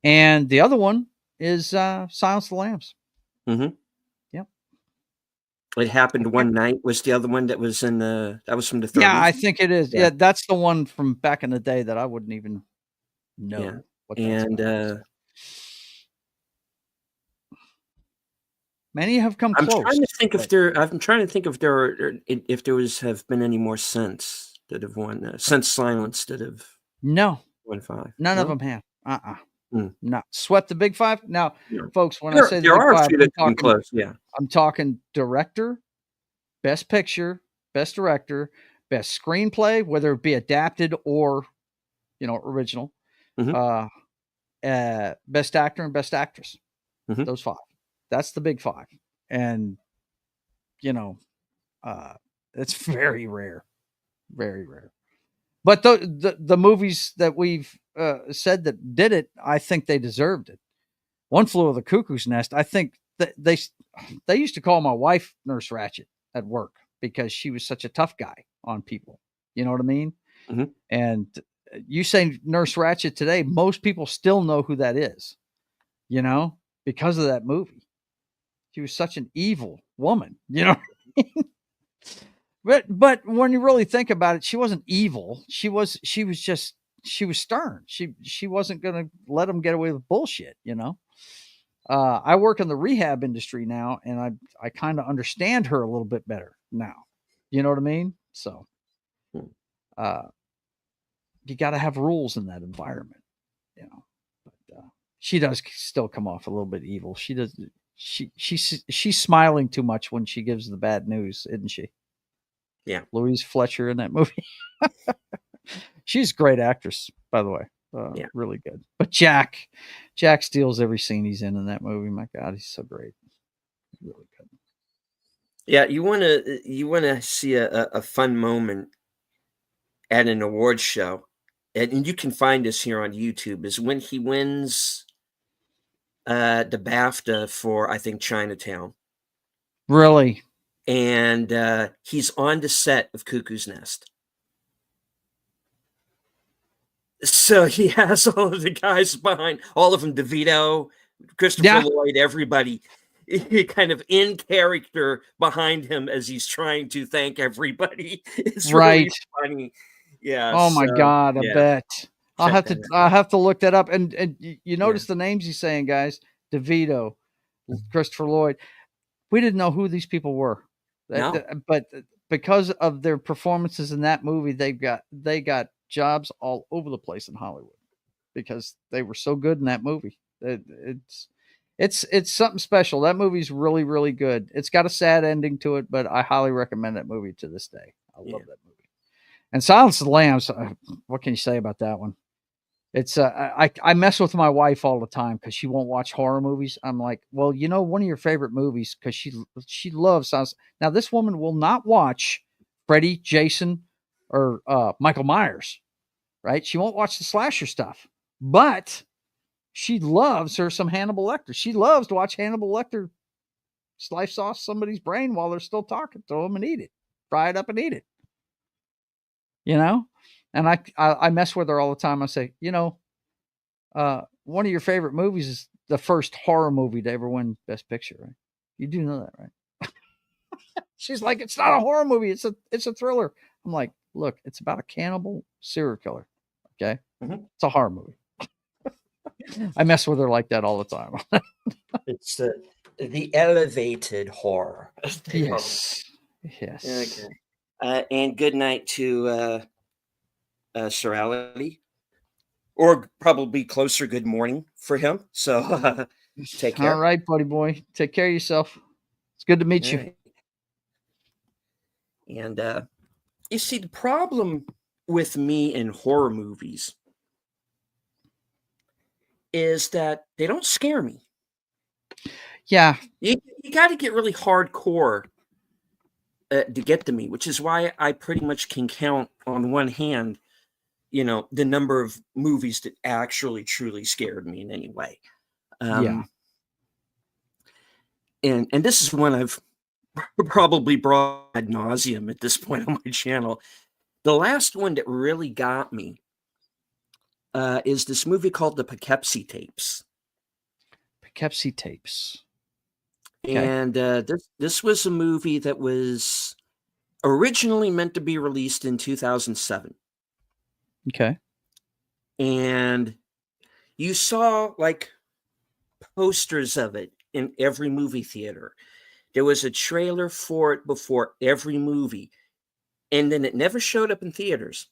and the other one is Silence of the Lambs. Mm-hmm. Yep. It Happened One Night was the other one that was from the 30s. Yeah, I think it is. Yeah, that's the one from back in the day that I wouldn't even know what that's about. Many have come close. I'm trying to think if there have been any more since that have won since Silence that have won 5. None of them have. No, swept the big 5. Now, folks, when I say there are a few that come close. Yeah, I'm talking director, best picture, best director, best screenplay, whether it be adapted or original. Best actor and best actress. Those 5. That's the big 5, and it's very rare, very rare. But the movies that we've said that did it, I think they deserved it. One Flew Over the Cuckoo's Nest. I think that they used to call my wife Nurse Ratched at work because she was such a tough guy on people. You know what I mean? Mm-hmm. And you say Nurse Ratched today, most people still know who that is. Because of that movie. She was such an evil woman. But when you really think about it, she wasn't evil. She was just she was stern. She wasn't going to let them get away with bullshit. I work in the rehab industry now, and I kind of understand her a little bit better now. You know what I mean? So, you got to have rules in that environment, But she does still come off a little bit evil. She does. She's smiling too much when she gives the bad news, isn't she? Yeah, Louise Fletcher in that movie. She's a great actress, by the way. Yeah. Really good. But Jack steals every scene he's in that movie. My God, he's so great. Really good. Yeah, you want to see a fun moment at an awards show, and you can find this here on YouTube, is when he wins the BAFTA for, I think, Chinatown. Really? And he's on the set of Cuckoo's Nest. So he has all of the guys behind, all of them, DeVito, Christopher Lloyd, everybody, kind of in character behind him as he's trying to thank everybody. It's really funny. Yeah. Oh my God, I bet. I'll have to look that up. And you notice the names he's saying, guys. DeVito, Christopher Lloyd. We didn't know who these people were. No. But because of their performances in that movie, they got jobs all over the place in Hollywood because they were so good in that movie. It's something special. That movie's really, really good. It's got a sad ending to it, but I highly recommend that movie to this day. I love that movie. And Silence of the Lambs, what can you say about that one? It's I mess with my wife all the time because she won't watch horror movies. I'm like, well, one of your favorite movies, because she loves Silence. Now this woman will not watch Freddy, Jason, or Michael Myers, right? She won't watch the slasher stuff, but she loves her some Hannibal Lecter. She loves to watch Hannibal Lecter slice off somebody's brain while they're still talking to them and eat it, fry it up and eat it. And I mess with her all the time. I say, one of your favorite movies is the first horror movie to ever win Best Picture, right? You do know that, right? She's like, it's not a horror movie. It's a thriller. I'm like, look, it's about a cannibal serial killer. Okay. Mm-hmm. It's a horror movie. I mess with her like that all the time. It's the elevated horror. Yes. Okay. And good night to Sorality, or probably closer good morning for him. So take care. All right, buddy boy. Take care of yourself. It's good to meet you. Right. And you see, the problem with me in horror movies is that they don't scare me. Yeah. You got to get really hardcore to get to me, which is why I pretty much can count on one hand, the number of movies that actually truly scared me in any way. And this is one I've probably brought ad nauseum at this point on my channel. The last one that really got me is this movie called The Poughkeepsie Tapes. Poughkeepsie Tapes. Okay. And this was a movie that was originally meant to be released in 2007. Okay. And you saw like posters of it in every movie theater. There was a trailer for it before every movie. And then it never showed up in theaters.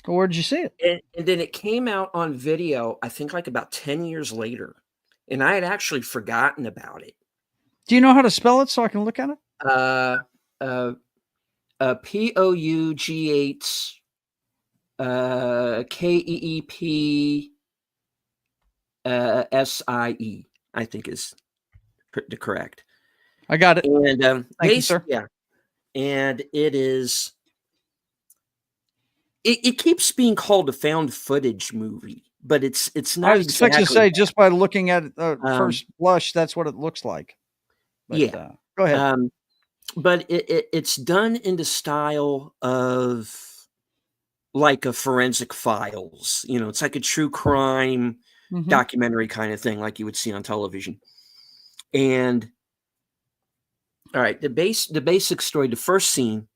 Where'd you see it? And then it came out on video, I think like about 10 years later. And I had actually forgotten about it. Do you know how to spell it so I can look at it? Poughkeepsie, KEEPSIE, I think is the correct. I got it. And thank you, sir. Yeah. And it is. It keeps being called a found footage movie, but it's not. I was expecting to say, just by looking at it first blush, that's what it looks like. But, yeah. Go ahead. But it's done in the style of like a Forensic Files. It's like a true crime documentary kind of thing, like you would see on television. And all right, the basic story, the first scene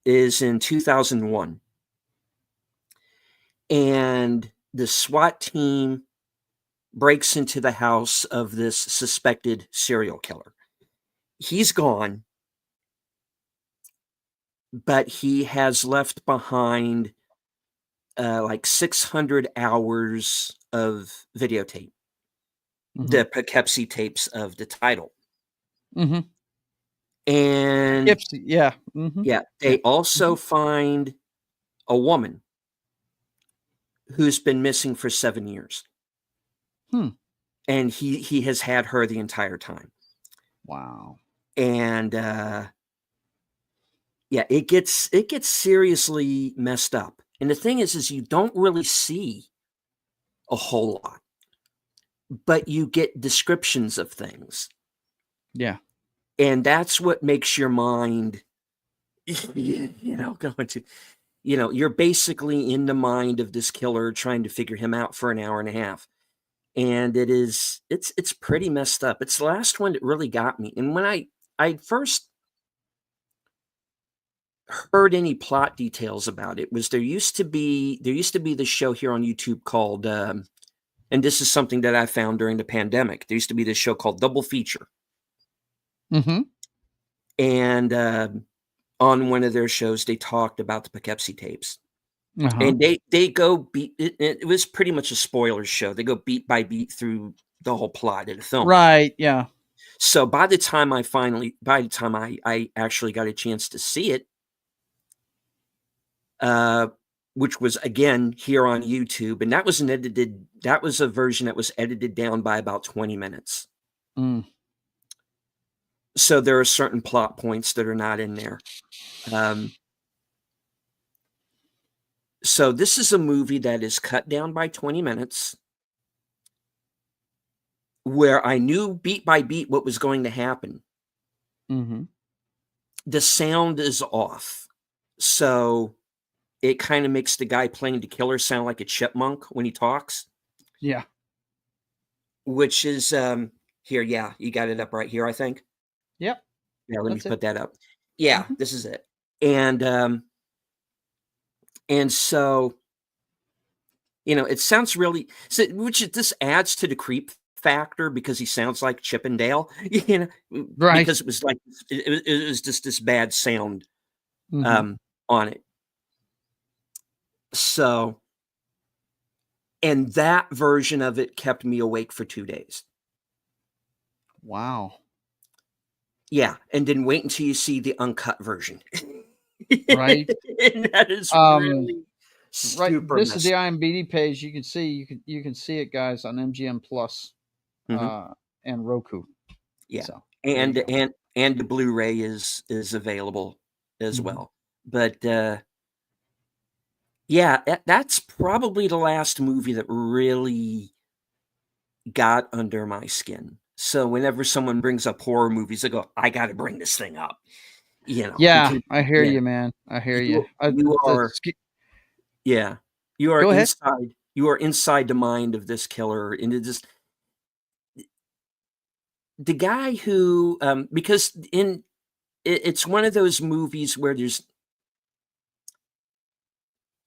is in 2001. And the SWAT team breaks into the house of this suspected serial killer. He's gone, but he has left behind like 600 hours of videotape, the Poughkeepsie tapes of the title. Mm-hmm. And Poughkeepsie, yeah. Mm-hmm. Yeah, they also find a woman who's been missing for 7 years. And he has had her the entire time. Wow. And yeah, it gets seriously messed up. And the thing is you don't really see a whole lot, but you get descriptions of things. Yeah. And that's what makes your mind, going to, you're basically in the mind of this killer trying to figure him out for an hour and a half. And it's pretty messed up. It's the last one that really got me. And when I first heard any plot details about it, was there used to be the show here on YouTube called and this is something that I found during the pandemic. There used to be this show called Double Feature. And on one of their shows, they talked about the Poughkeepsie tapes. And they go beat it was pretty much a spoiler show. They go beat by beat through the whole plot of the film. Right, yeah. So by the time I actually got a chance to see it, which was again here on YouTube, and that was a version that was edited down by about 20 minutes. So there are certain plot points that are not in there. So this is a movie that is cut down by 20 minutes, where I knew beat by beat what was going to happen. The sound is off. So it kind of makes the guy playing the killer sound like a chipmunk when he talks. Yeah. Which is, here, yeah, you got it up right here, I think. Yep. Yeah, let me put that up. Yeah, this is it. And so, it sounds really, which this adds to the creep factor because he sounds like Chip and Dale, right? Because it was like it was just this bad sound on it. So, and that version of it kept me awake for 2 days. Wow. Yeah, and then wait until you see the uncut version. Right. And that is really super. Right. This is the IMDb page. You can see it, guys, on MGM Plus and Roku. Yeah. So, and the Blu-ray is available as well. But yeah, that's probably the last movie that really got under my skin. So whenever someone brings up horror movies, I go, I got to bring this thing up. Yeah, I hear you, man. I hear you. You are Go ahead. inside. You are inside the mind of this killer, and it just the guy who, because it's one of those movies where there's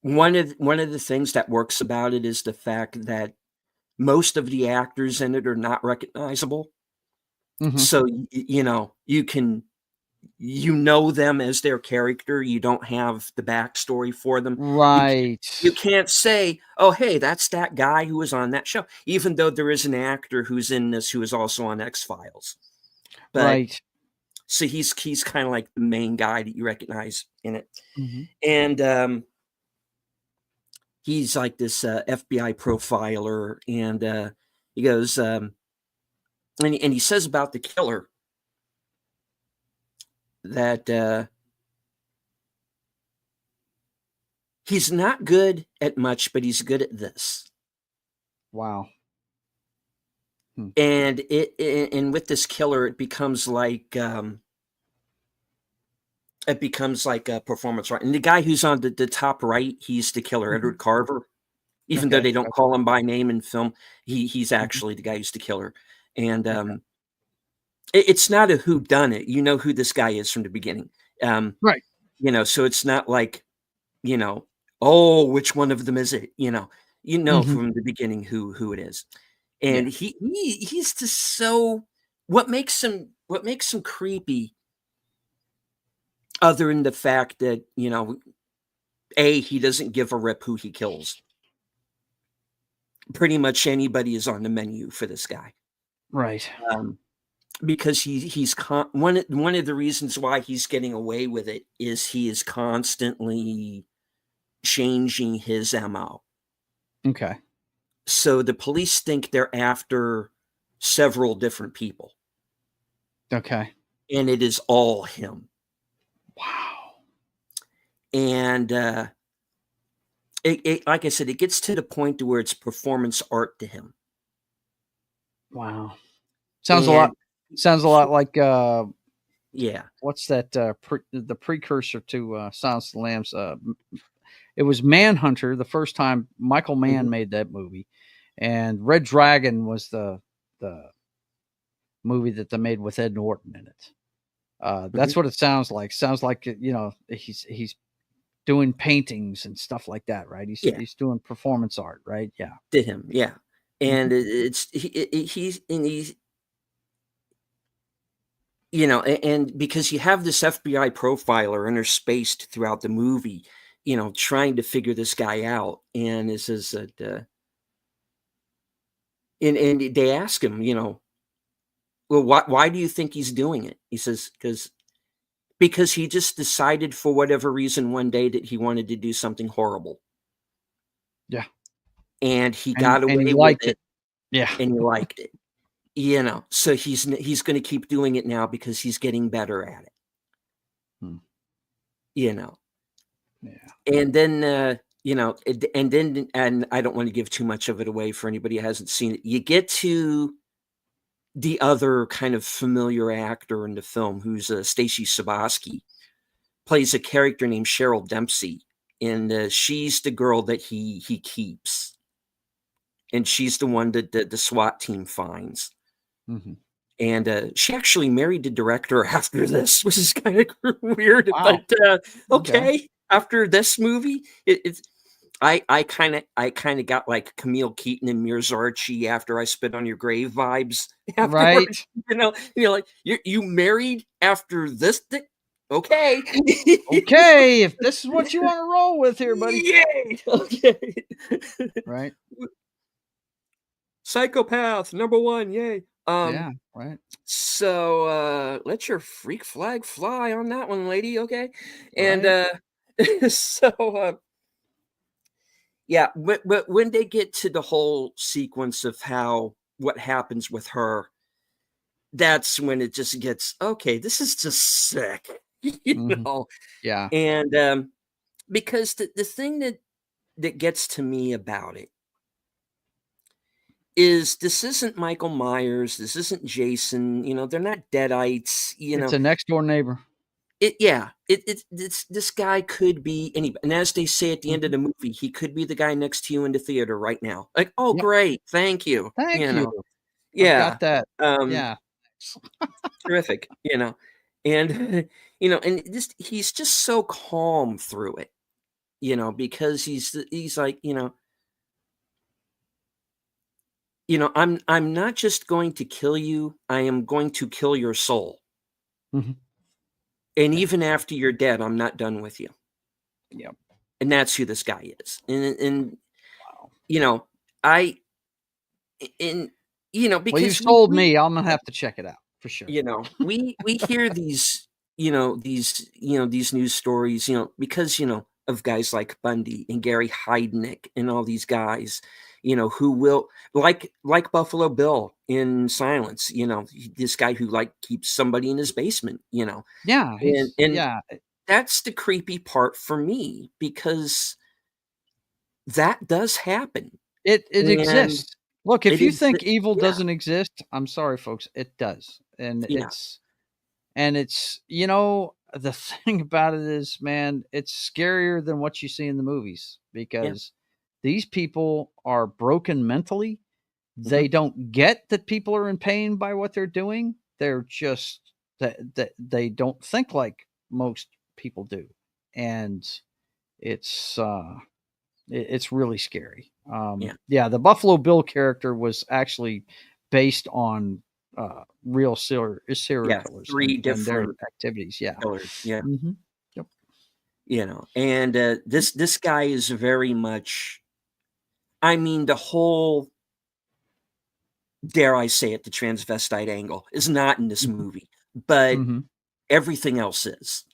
one of the things that works about it is the fact that most of the actors in it are not recognizable. So you can them as their character. You don't have the backstory for them. Right. You can't say, oh, hey, that's that guy who was on that show, even though there is an actor who's in this who is also on X-Files. Right. So he's kind of like the main guy that you recognize in it. And he's like this FBI profiler, and he goes, and he says about the killer that he's not good at much, but he's good at this. Wow. And and with this killer, it becomes like a performance, right? And the guy who's on the top right, he's the killer, Edward Carver. Even though they don't call him by name in film, he's actually the guy who's the killer. And it's not a whodunit. You know who this guy is from the beginning. Right. So it's not like, you know, oh, which one of them is it? Mhm. From the beginning who it is. And Yeah. he's just so what makes him creepy, other than the fact that, he doesn't give a rip who he kills. Pretty much anybody is on the menu for this guy. Right. Because one of the reasons why he's getting away with it is he is constantly changing his MO. Okay. So the police think they're after several different people, Okay. and it is all him. Wow. And like I said, it gets to the point to where it's performance art to him. Wow. Sounds a And lot. Sounds a lot like yeah, what's that? The precursor to Silence of the Lambs. It was Manhunter. The first time Michael Mann made that movie, and Red Dragon was the movie that they made with Ed Norton in it. That's what it sounds like. Sounds like he's doing paintings and stuff like that, right? yeah, He's doing performance art, right? Yeah. to him, yeah. Mhm. And he's and because you have this FBI profiler interspaced throughout the movie, trying to figure this guy out, and this is and they ask him, well, why do you think he's doing it? He says, because he just decided for whatever reason one day that he wanted to do something horrible, Yeah. and he And got away he with liked it, it. Yeah. and he liked it. So he's going to keep doing it now because he's getting better at it. Hmm. You know, Yeah. and then and I don't want to give too much of it away for anybody who hasn't seen it. You get to the other kind of familiar actor in the film, who's Stacey Soboski, plays a character named Cheryl Dempsey, and she's the girl that he keeps, and she's the one that the SWAT team finds. Mhm. And she actually married the director after this, which is kind of weird. Wow. But Okay. okay, after this movie, it's I kind of got like Camille Keaton and Mir Zarchi after I Spit on Your Grave vibes Right. afterwards. You're like you married after this thing? Okay. Okay. If this is what you want to roll with here, buddy. Yay! Okay. Right. Psychopath #1, yay. Yeah. Right. So let your freak flag fly on that one, lady, okay? And Right. so yeah, but when they get to the whole sequence of what happens with her, that's when it just gets okay, this is just sick. you Mhm. know. Yeah. And because the thing that gets to me about it is this isn't Michael Myers, this isn't Jason, they're not deadites, It's a next door neighbor. it's this guy could be anybody, and as they say at the end of Mhm. the movie, he could be the guy next to you in the theater right now. Like, "Oh, Yep. great, thank you," Thank you. I've Yeah, got that. um, Yeah. terrific, and, and just he's just so calm through it, because he's like, I'm not just going to kill you, I am going to kill your soul. Mhm. And Yeah. even after you're dead, I'm not done with you. Yep. And that's who this guy is. And Wow. you know, I and Well, you've because sold me. I'm gonna have to check it out for sure. we hear these news stories, because of guys like Bundy and Gary Heidnick and all these guys, who will like Buffalo Bill in Silence, this guy who like keeps somebody in his basement, Yeah. and that's the creepy part for me, because that does happen, It and exists. Look, if it you is, think evil yeah, doesn't exist, I'm sorry, folks. It does, and yeah, it's the thing about it is, man, it's scarier than what you see in the movies yeah, because these people are broken mentally. mhm, They don't get that people are in pain by what they're doing. They're just that they don't think like most people do. and it's it's really scary. Yeah. Yeah, the Buffalo Bill character was actually based on real serial Yeah. killers Three and their different activities. Yeah. killers. Yeah. Hmm. Yep. And this guy is very much, I mean, the whole, dare I say it, the transvestite angle is not in this movie, but Mm-hmm. everything else is,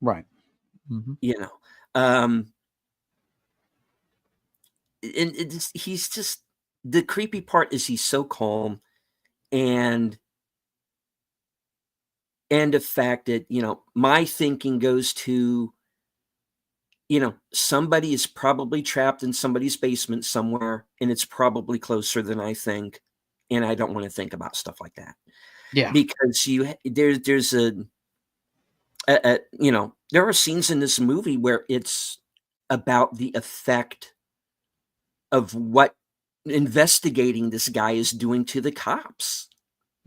Right. Mm-hmm. you know. Um, and he's just, the creepy part is he's so calm, and the fact that, my thinking goes to, somebody is probably trapped in somebody's basement somewhere, and it's probably closer than I think, and I don't want to think about stuff like that. Yeah. Because there's there are scenes in this movie where it's about the effect of what investigating this guy is doing to the cops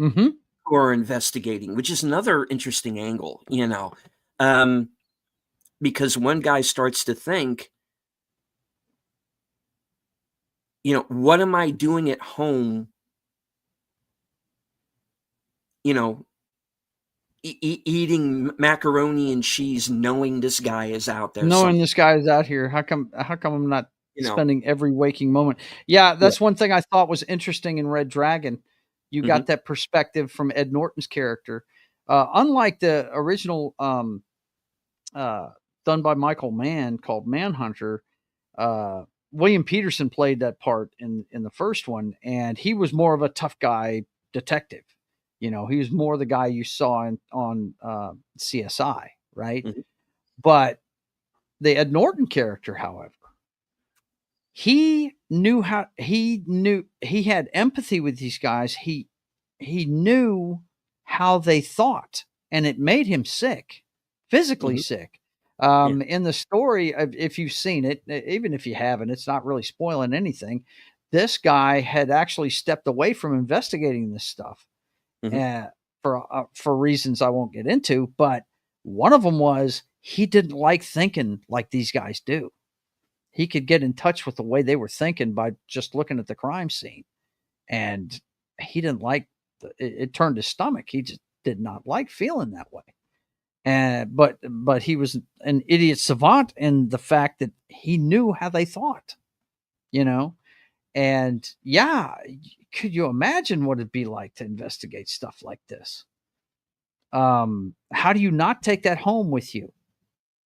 Mm-hmm. who are investigating, which is another interesting angle, um, because one guy starts to think, what am I doing at home? You know, eating macaroni and cheese, knowing this guy is out there. Knowing this guy is out here, how come I'm not You know, spending every waking moment? Yeah, yeah. that's one thing I thought was interesting in Red Dragon. You Mhm. got that perspective from Ed Norton's character. Unlike the original done by Michael Mann called Manhunter, William Peterson played that part in the first one, and he was more of a tough guy detective. He was more the guy you saw on CSI, right? Mhm. But the Ed Norton character, however, he had empathy with these guys. He knew how they thought, and it made him sick, physically Mhm. sick. Yeah. In the story, if you've seen it, even if you haven't, it's not really spoiling anything. This guy had actually stepped away from investigating this stuff, Mhm. uh, for reasons I won't get into. But one of them was he didn't like thinking like these guys do. He could get in touch with the way they were thinking by just looking at the crime scene, and he didn't like it turned his stomach. He just did not like feeling that way. And but he was an idiot savant in the fact that he knew how they thought, you know. And yeah, could you imagine what it'd be like to investigate stuff like this? How do you not take that home with you?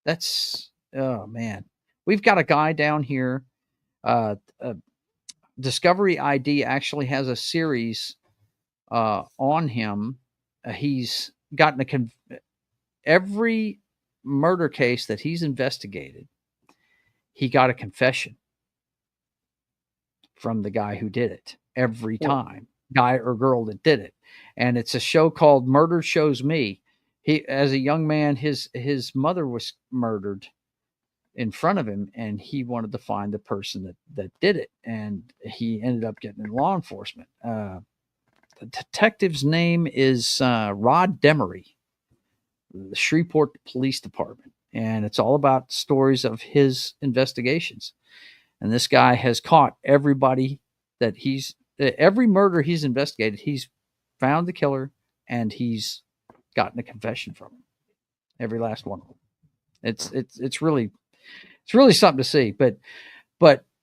That's, oh man. We've got a guy down here, uh, uh Discovery ID actually has a series on him. He's gotten every murder case that he's investigated. He got a confession from the guy who did it every Well, time, guy or girl that did it. And it's a show called Murder Shows Me. He, as a young man, his mother was murdered in front of him, and he wanted to find the person that did it, and he ended up getting in law enforcement. The detective's name is Rod Demery, the Shreveport Police Department, and it's all about stories of his investigations. And this guy has caught everybody that every murder he's investigated. He's found the killer, and he's gotten a confession from him. Every last one of them. It's really something to see. But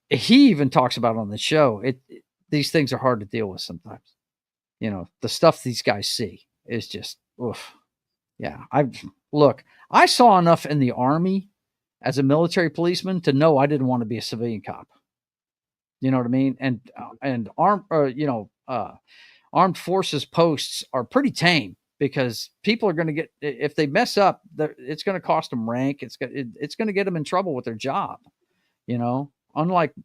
he even talks about on the show. These things are hard to deal with sometimes. The stuff these guys see is just oof. Yeah, I saw enough in the Army as a military policeman to know I didn't want to be a civilian cop. You know what I mean? And armed forces posts are pretty tame because people are going to get, if they mess up, it's going to cost them rank. It's going to get them in trouble with their job. Unlike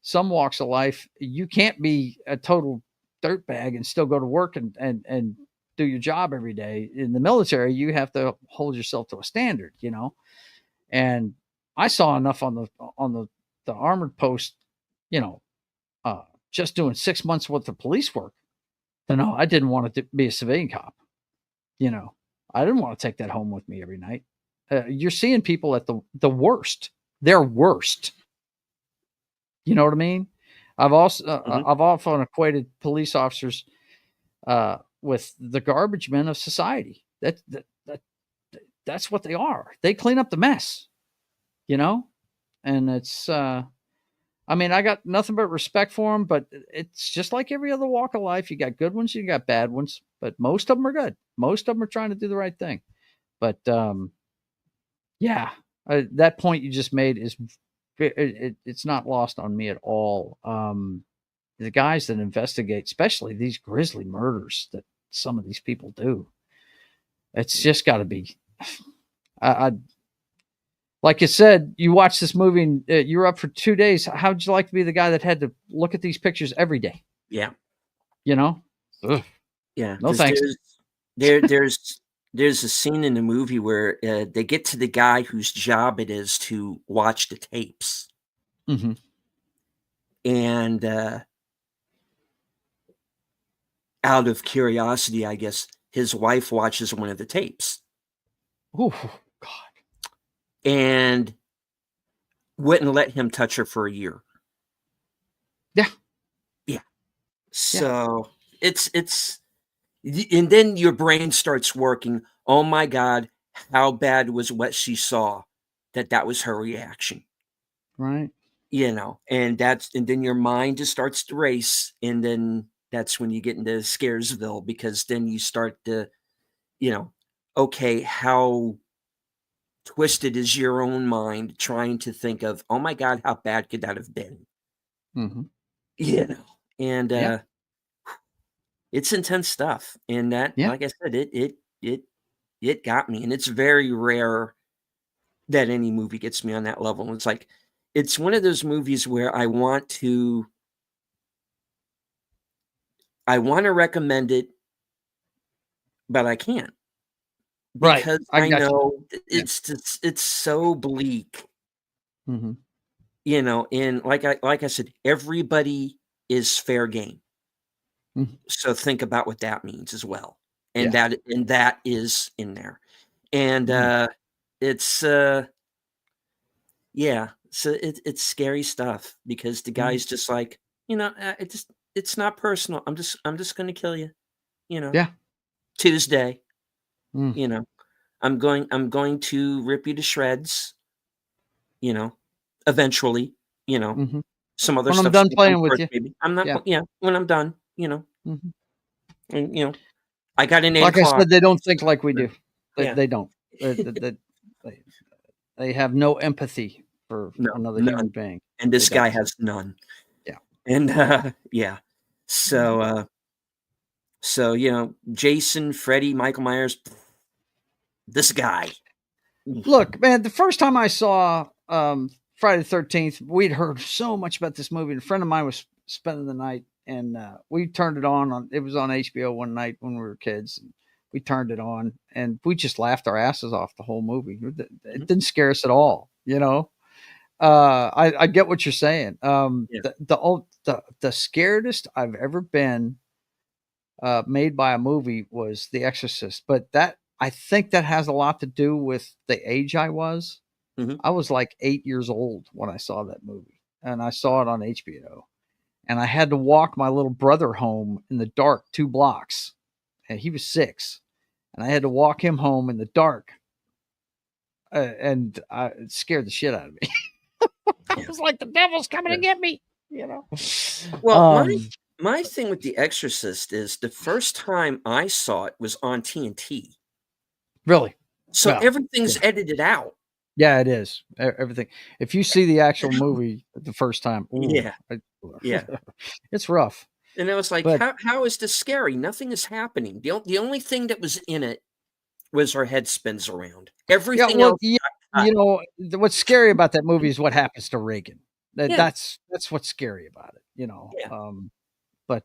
some walks of life, you can't be a total dirtbag and still go to work and do your job every day. In the military, you have to hold yourself to a standard. And I saw enough on the armored post, you know, uh, just doing 6 months worth of police work to know I didn't want to be a civilian cop. You know, I didn't want to take that home with me every night. You're seeing people at the worst, their worst. You know what I mean? I've often equated police officers with the garbage men of society. That's what they are. They clean up the mess, you know? And it's I mean, I got nothing but respect for them, but it's just like every other walk of life. You got good ones, you got bad ones, but most of them are good. Most of them are trying to do the right thing. But yeah, that point you just made is it's not lost on me at all. The guys that investigate, especially these grisly murders that some of these people do, it's just got to be. I like you said, you watched this movie and you were up for 2 days. How'd you like to be the guy that had to look at these pictures every day? Yeah. You know? Ugh. Yeah. No thanks. There's a scene in the movie where they get to the guy whose job it is to watch the tapes. Mm-hmm. And out of curiosity, I guess, his wife watches one of the tapes. Oh, God. And wouldn't let him touch her for a year. Yeah. Yeah. So it's and then your brain starts working. Oh my God, how bad was what she saw that was her reaction. Right. You know, and then your mind just starts to race, and then that's when you get into Scaresville, because then you start to, you know, okay, how twisted is your own mind trying to think of, oh my God, how bad could that have been? Mm-hmm. You know, and it's intense stuff. And that, like I said, it got me. And it's very rare that any movie gets me on that level. And it's like, it's one of those movies where I want to recommend it, but I can't. Because I know it's just, it's so bleak. Mm-hmm. You know, and like I said, everybody is fair game. Mm-hmm. So think about what that means as well. And that is in there. And it's yeah, so it's scary stuff, because the guy's just like, you know, it's not personal. I'm just going to kill you, you know. Yeah. Tuesday. You know, I'm going to rip you to shreds, you know, eventually, you know. Mm-hmm. Some other When I'm stuff. done playing with you. Maybe. I'm not, when I'm done, you know. Mm-hmm. And, you know, I got an 8 like o'clock. I said, they don't think like we do. They don't. They have no empathy for another human being. And this guy has none. Yeah. And yeah. So you know, Jason, Freddy, Michael Myers, this guy. Look, man, the first time I saw Friday the 13th, we'd heard so much about this movie. And a friend of mine was spending the night, and we turned it on. It was on HBO one night when we were kids. And we turned it on, and we just laughed our asses off the whole movie. It didn't scare us at all, you know. I get what you're saying. The scaredest I've ever been made by a movie was The Exorcist, but I think that has a lot to do with the age I was. Mm-hmm. I was like 8 years old when I saw that movie, and I saw it on HBO. And I had to walk my little brother home in the dark 2 blocks, and he was 6, and I had to walk him home in the dark, and it scared the shit out of me. I was like, the devil's coming to get me, you know. Well, my thing with The Exorcist is the first time I saw it was on TNT. Really? So everything's edited out. Yeah, it is. Everything. If you see the actual movie the first time, it's rough. And it was like, how is this scary? Nothing is happening. The only thing that was in it was her head spins around. Everything else. You know, what's scary about that movie is what happens to Reagan. That's what's scary about it, you know. But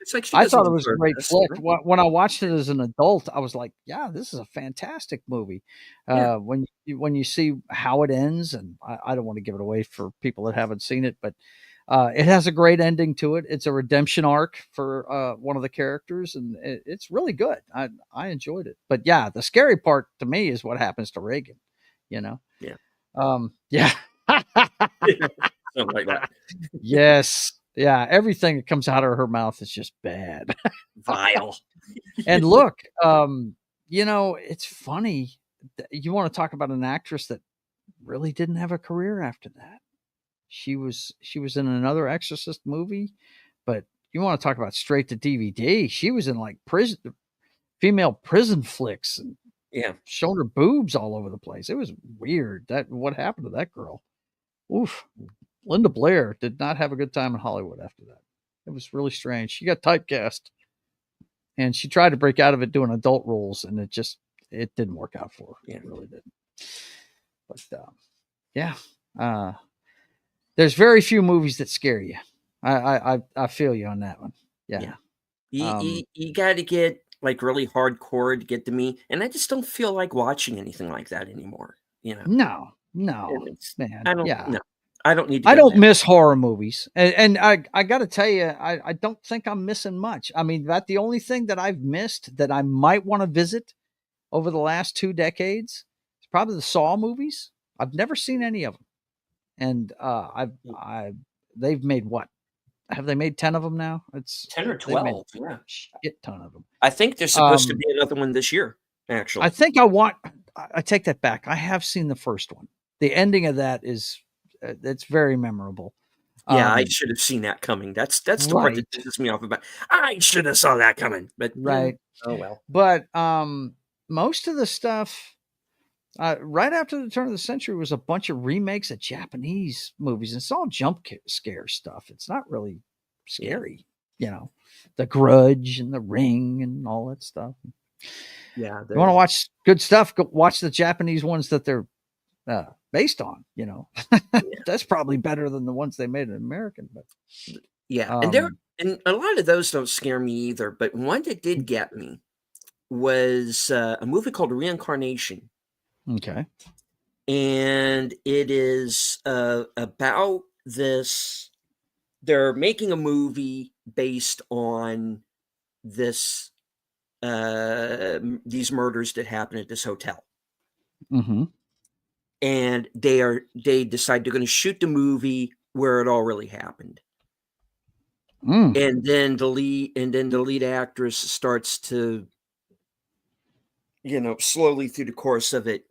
it's like I thought it was a great flick. When I watched it as an adult, I was like, yeah, this is a fantastic movie. When you see how it ends, and I don't want to give it away for people that haven't seen it, but It has a great ending to it. It's a redemption arc for one of the characters, and it's really good. I enjoyed it. But yeah, the scary part to me is what happens to Reagan. You know. Yeah. Yeah. Something like that. Yes. Yeah. Everything that comes out of her mouth is just bad. Vile. And look, it's funny. You want to talk about an actress that really didn't have a career after that. She was in another Exorcist movie, but you want to talk about straight to DVD. She was in like female prison flicks and showing her boobs all over the place. It was weird what happened to that girl. Oof. Linda Blair did not have a good time in Hollywood after that. It was really strange. She got typecast, and she tried to break out of it doing adult roles, and it didn't work out for her. Yeah. It really didn't. But there's very few movies that scare you. I feel you on that one. Yeah. You got to get like really hardcore to get to me, and I just don't feel like watching anything like that anymore. No, man. No, I don't need to. I don't miss horror movies, and I got to tell you, I don't think I'm missing much. I mean, the only thing that I've missed that I might want to visit over the last 2 decades is probably the Saw movies. I've never seen any of them. And they've made what? Have they made 10 of them now? It's 10 or 12. Yeah, shit ton of them. I think there's supposed to be another one this year. Actually, I think I take that back. I have seen the first one. The ending of that is it's very memorable. Yeah, I should have seen that coming. That's the part that pisses me off about. I should have saw that coming. But right. Oh well. But most of the stuff. Right after the turn of the century was a bunch of remakes of Japanese movies, and it's all jump scare stuff. It's not really scary, The Grudge and The Ring and all that stuff. Yeah, you want to watch good stuff? Go watch the Japanese ones that they're based on. That's probably better than the ones they made in American. But and a lot of those don't scare me either. But one that did get me was a movie called Reincarnation. Okay. And it is about this. They're making a movie based on these murders that happen at this hotel. Mm-hmm. And they decide they're going to shoot the movie where it all really happened. And then the lead actress starts to, slowly through the course of it,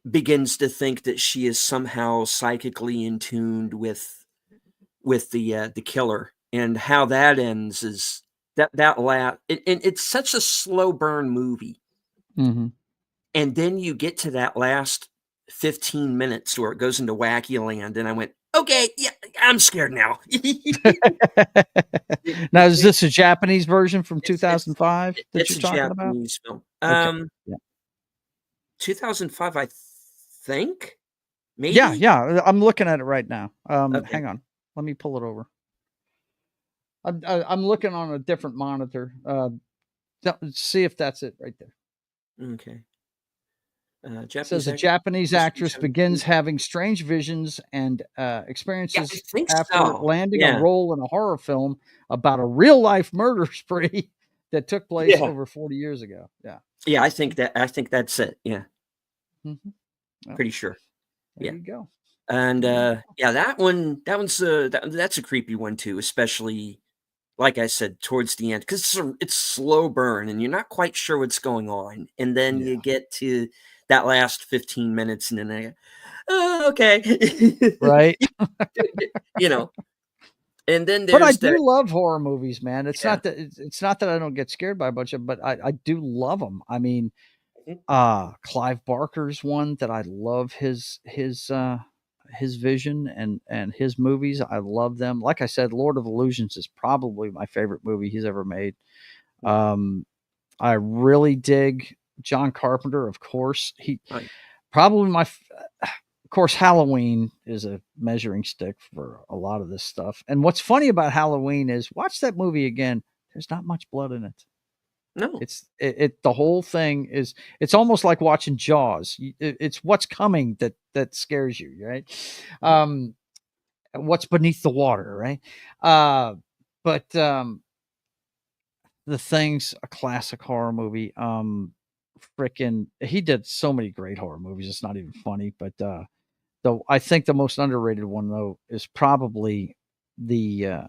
begins to think that she is somehow psychically in tune with the killer, and how that ends is and it's such a slow burn movie. Mm-hmm. And then you get to that last 15 minutes where it goes into wacky land, and I went, okay, yeah, I'm scared now. Now, is this a Japanese version from 2005 that you're talking about? It's a Japanese film. Okay. 2005, I think. Maybe. Yeah. I'm looking at it right now. Okay. Hang on. Let me pull it over. I'm looking on a different monitor. See if that's it right there. Okay. It says a Japanese actress begins having strange visions and experiences after landing a role in a horror film about a real life murder spree that took place over 40 years ago. Yeah, I think that's it. Yeah. Mm-hmm. Well, pretty sure. There you go. And that's a creepy one too, especially like I said towards the end, because it's slow burn and you're not quite sure what's going on, and then you get to that last 15 minutes, and then I go, oh, okay, right. And then but I do love horror movies, man. It's not that I don't get scared by a bunch of, but I do love them. I mean, Clive Barker's one that I love his vision and his movies. I love them. Like I said, Lord of Illusions is probably my favorite movie he's ever made. I really dig John Carpenter. Of course, probably of course, Halloween is a measuring stick for a lot of this stuff. And what's funny about Halloween is watch that movie again. There's not much blood in it. No, the whole thing is, it's almost like watching Jaws. It's what's coming that scares you, right? what's beneath the water, right? But The Thing's a classic horror movie. He did so many great horror movies. It's not even funny. But I think the most underrated one though is probably the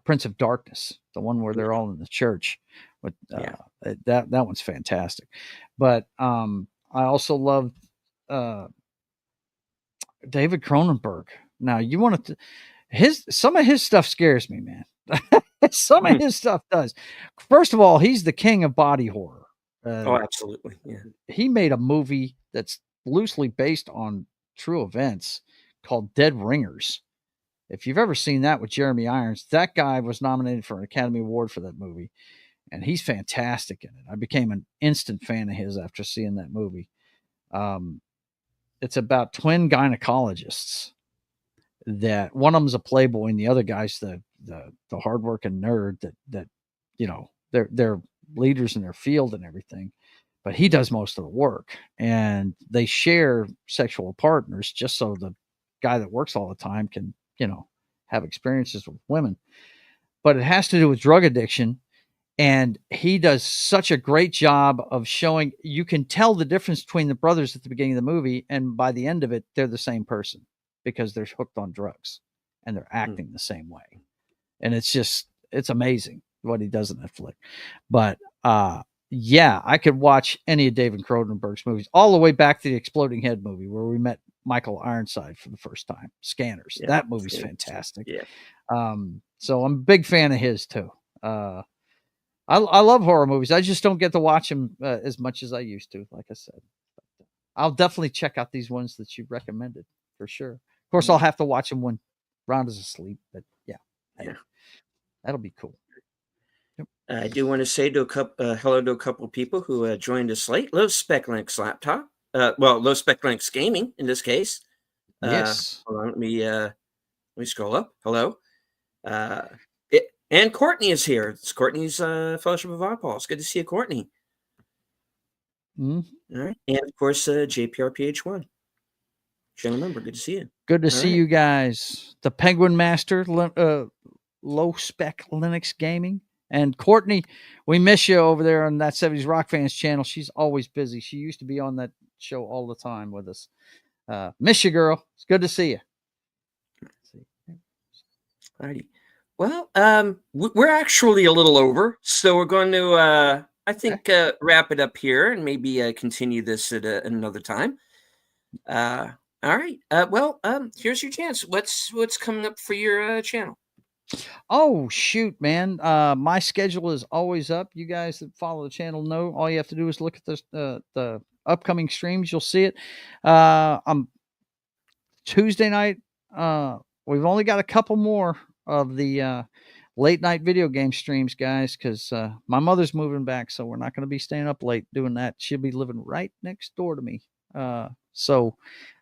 Prince of Darkness, the one where they're all in the church. But that one's fantastic. But I also love David Cronenberg. Now you want to some of his stuff scares me, man. Some of his stuff does. First of all, he's the king of body horror. Oh, absolutely. Yeah. He made a movie that's loosely based on true events called Dead Ringers. If you've ever seen that with Jeremy Irons, that guy was nominated for an Academy Award for that movie, and he's fantastic in it. I became an instant fan of his after seeing that movie. It's about twin gynecologists that one of them's a playboy and the other guy's the hardworking nerd that you know they're leaders in their field and everything, but he does most of the work, and they share sexual partners just so the guy that works all the time can have experiences with women. But it has to do with drug addiction, and he does such a great job of showing, you can tell the difference between the brothers at the beginning of the movie, and by the end of it they're the same person because they're hooked on drugs and they're acting the same way. And it's amazing what he does in that flick. But I could watch any of David Cronenberg's movies, all the way back to the Exploding Head movie where we met Michael Ironside for the first time. Scanners. Yeah, that movie's fantastic. Yeah. So I'm a big fan of his too. I love horror movies. I just don't get to watch them as much as I used to, like I said. But I'll definitely check out these ones that you recommended for sure. Of course, I'll have to watch them when Rhonda's asleep, but that'll be cool. Yep. I do want to say hello to a couple of people who joined us late. Low Spec Linux laptop. Low Spec Linux gaming in this case. Yes. Hold on, let me scroll up. Hello. And Courtney is here. It's Courtney's Fellowship of Oddballs. It's good to see you, Courtney. Mm-hmm. All right. And of course, JPRPH1. Channel member. Good to see you. Good to see you guys. The Penguin Master, Low Spec Linux Gaming. And Courtney, we miss you over there on that 70s Rock Fans channel. She's always busy. She used to be on that show all the time with us. Miss you, girl. It's good to see you. Alrighty. Well, we're actually a little over, so we're going to, I think, wrap it up here and maybe continue this at another time. All right. Here's your chance. What's coming up for your channel? Oh, shoot, man. My schedule is always up. You guys that follow the channel know all you have to do is look at the upcoming streams. You'll see it. Tuesday night, we've only got a couple more of the late night video game streams, guys, because my mother's moving back, so we're not going to be staying up late doing that. She'll be living right next door to me. So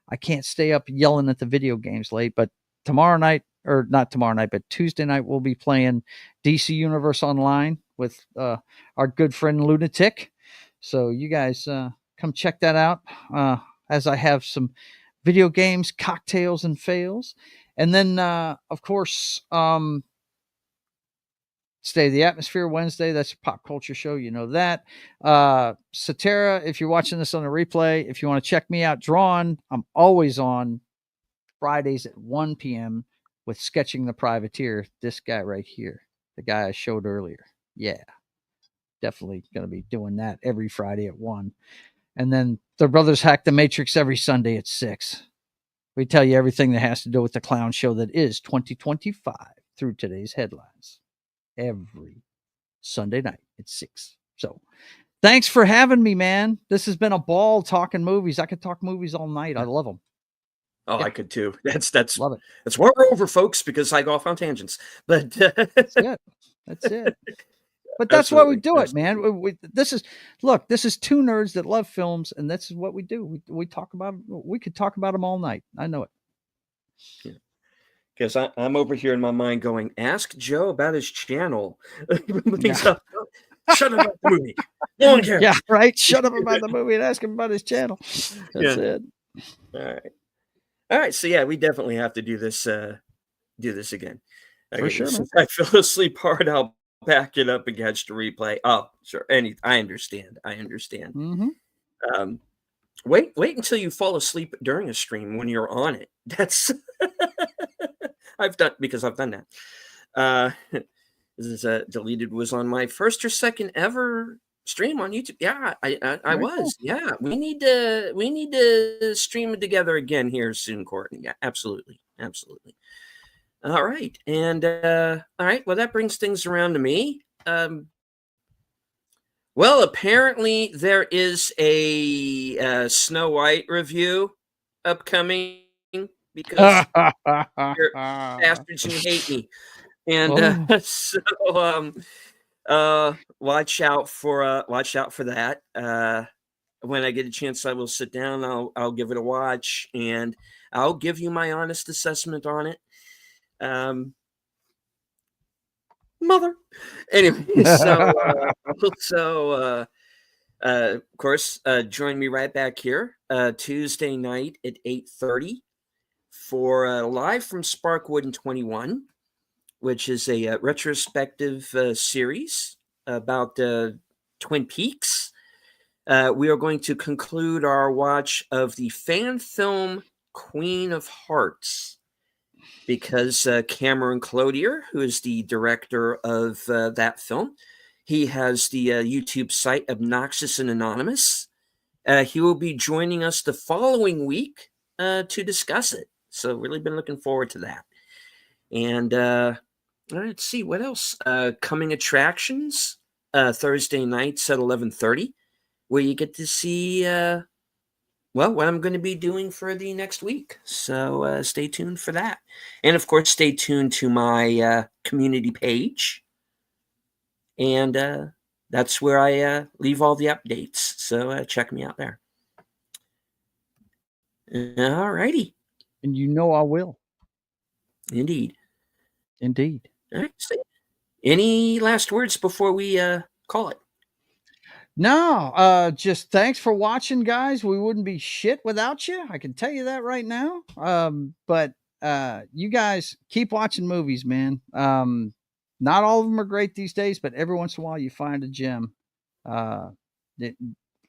I can't stay up yelling at the video games late, but tomorrow night, or not tomorrow night, but Tuesday night, we'll be playing DC Universe Online with our good friend Lunatic. So you guys come check that out as I have some video games, cocktails, and fails. And then, of course, Stay the Atmosphere Wednesday. That's a pop culture show. You know that. Satara, if you're watching this on a replay, if you want to check me out, Drawn, I'm always on Fridays at 1 p.m. with Sketching the Privateer. This guy right here, the guy I showed earlier. Yeah, definitely going to be doing that every Friday at 1. And then the Brothers Hack the Matrix every Sunday at 6. We tell you everything that has to do with the clown show that is 2025 through today's headlines. Every Sunday night at 6. So thanks for having me, man. This has been a ball talking movies. I could talk movies all night. I love them. Oh, yeah. I could too. That's love it. That's why we're over, folks, because I go off on tangents. But that's it. That's it. But that's why we do it, man. This is two nerds that love films, and this is what we do. We talk about. We could talk about them all night. I know it. Yeah. Because I'm over here in my mind going, ask Joe about his channel. Shut up about the movie. No one cares. Yeah, right. Shut up about the movie and ask him about his channel. That's it. All right. All right, so yeah, we definitely have to do this again. For Okay, sure, man. since I fell asleep hard, I'll back it up and catch the replay. Oh, sure. I understand. I understand. Mm-hmm. Wait until you fall asleep during a stream when you're on it. That's I've done that. This is deleted was on my first or second ever stream on YouTube. Yeah, I Very was. cool. Yeah, we need to stream it together again here soon, Courtney. Yeah, absolutely. All right, and all right. Well, that brings things around to me. Well, apparently there is a Snow White review upcoming because you're bastards who hate me, and so watch out for that. When I get a chance, I will sit down. I'll give it a watch, and I'll give you my honest assessment on it. Mother. Anyway, of course, join me right back here Tuesday night at 8:30 for Live from Sparkwood in 21, which is a retrospective series about Twin Peaks. We are going to conclude our watch of the fan film Queen of Hearts, because Cameron Clothier, who is the director of that film, he has the YouTube site Obnoxious and Anonymous. He will be joining us the following week to discuss it. So really been looking forward to that. And let's see, what else? Coming attractions, Thursday nights at 11:30, where you get to see what I'm going to be doing for the next week. So stay tuned for that. And of course, stay tuned to my community page. And that's where I leave all the updates. So check me out there. All righty. And you know I will. Indeed. All right. So any last words before we call it? No, just thanks for watching, guys. We wouldn't be shit without you. I can tell you that right now. But you guys keep watching movies, man. Not all of them are great these days, but every once in a while you find a gem.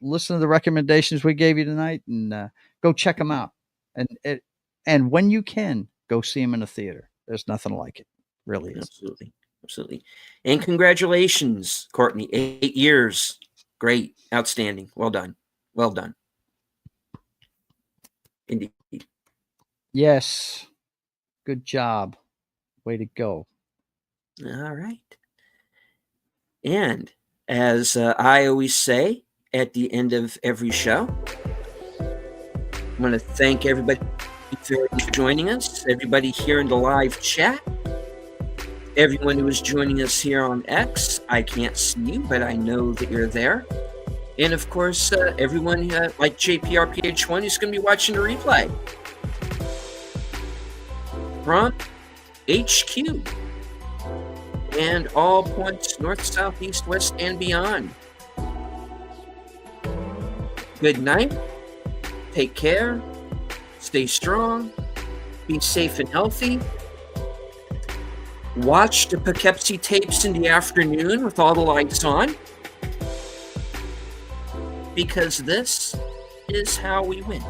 Listen to the recommendations we gave you tonight, and go check them out. And when you can, go see them in a theater. There's nothing like it. Really is. Absolutely. And congratulations, Courtney. 8 years. Great. Outstanding. Well done. Indeed. Yes. Good job. Way to go. All right. And as I always say at the end of every show, I want to thank everybody for joining us, everybody here in the live chat, everyone who is joining us here on X. I can't see you, but I know that you're there. And of course, everyone like JPRPH1 who's going to be watching the replay from HQ and all points north, south, east, west, and beyond. Good night. Take care. Stay strong. Be safe and healthy. Watch the Poughkeepsie tapes in the afternoon with all the lights on, because this is how we win.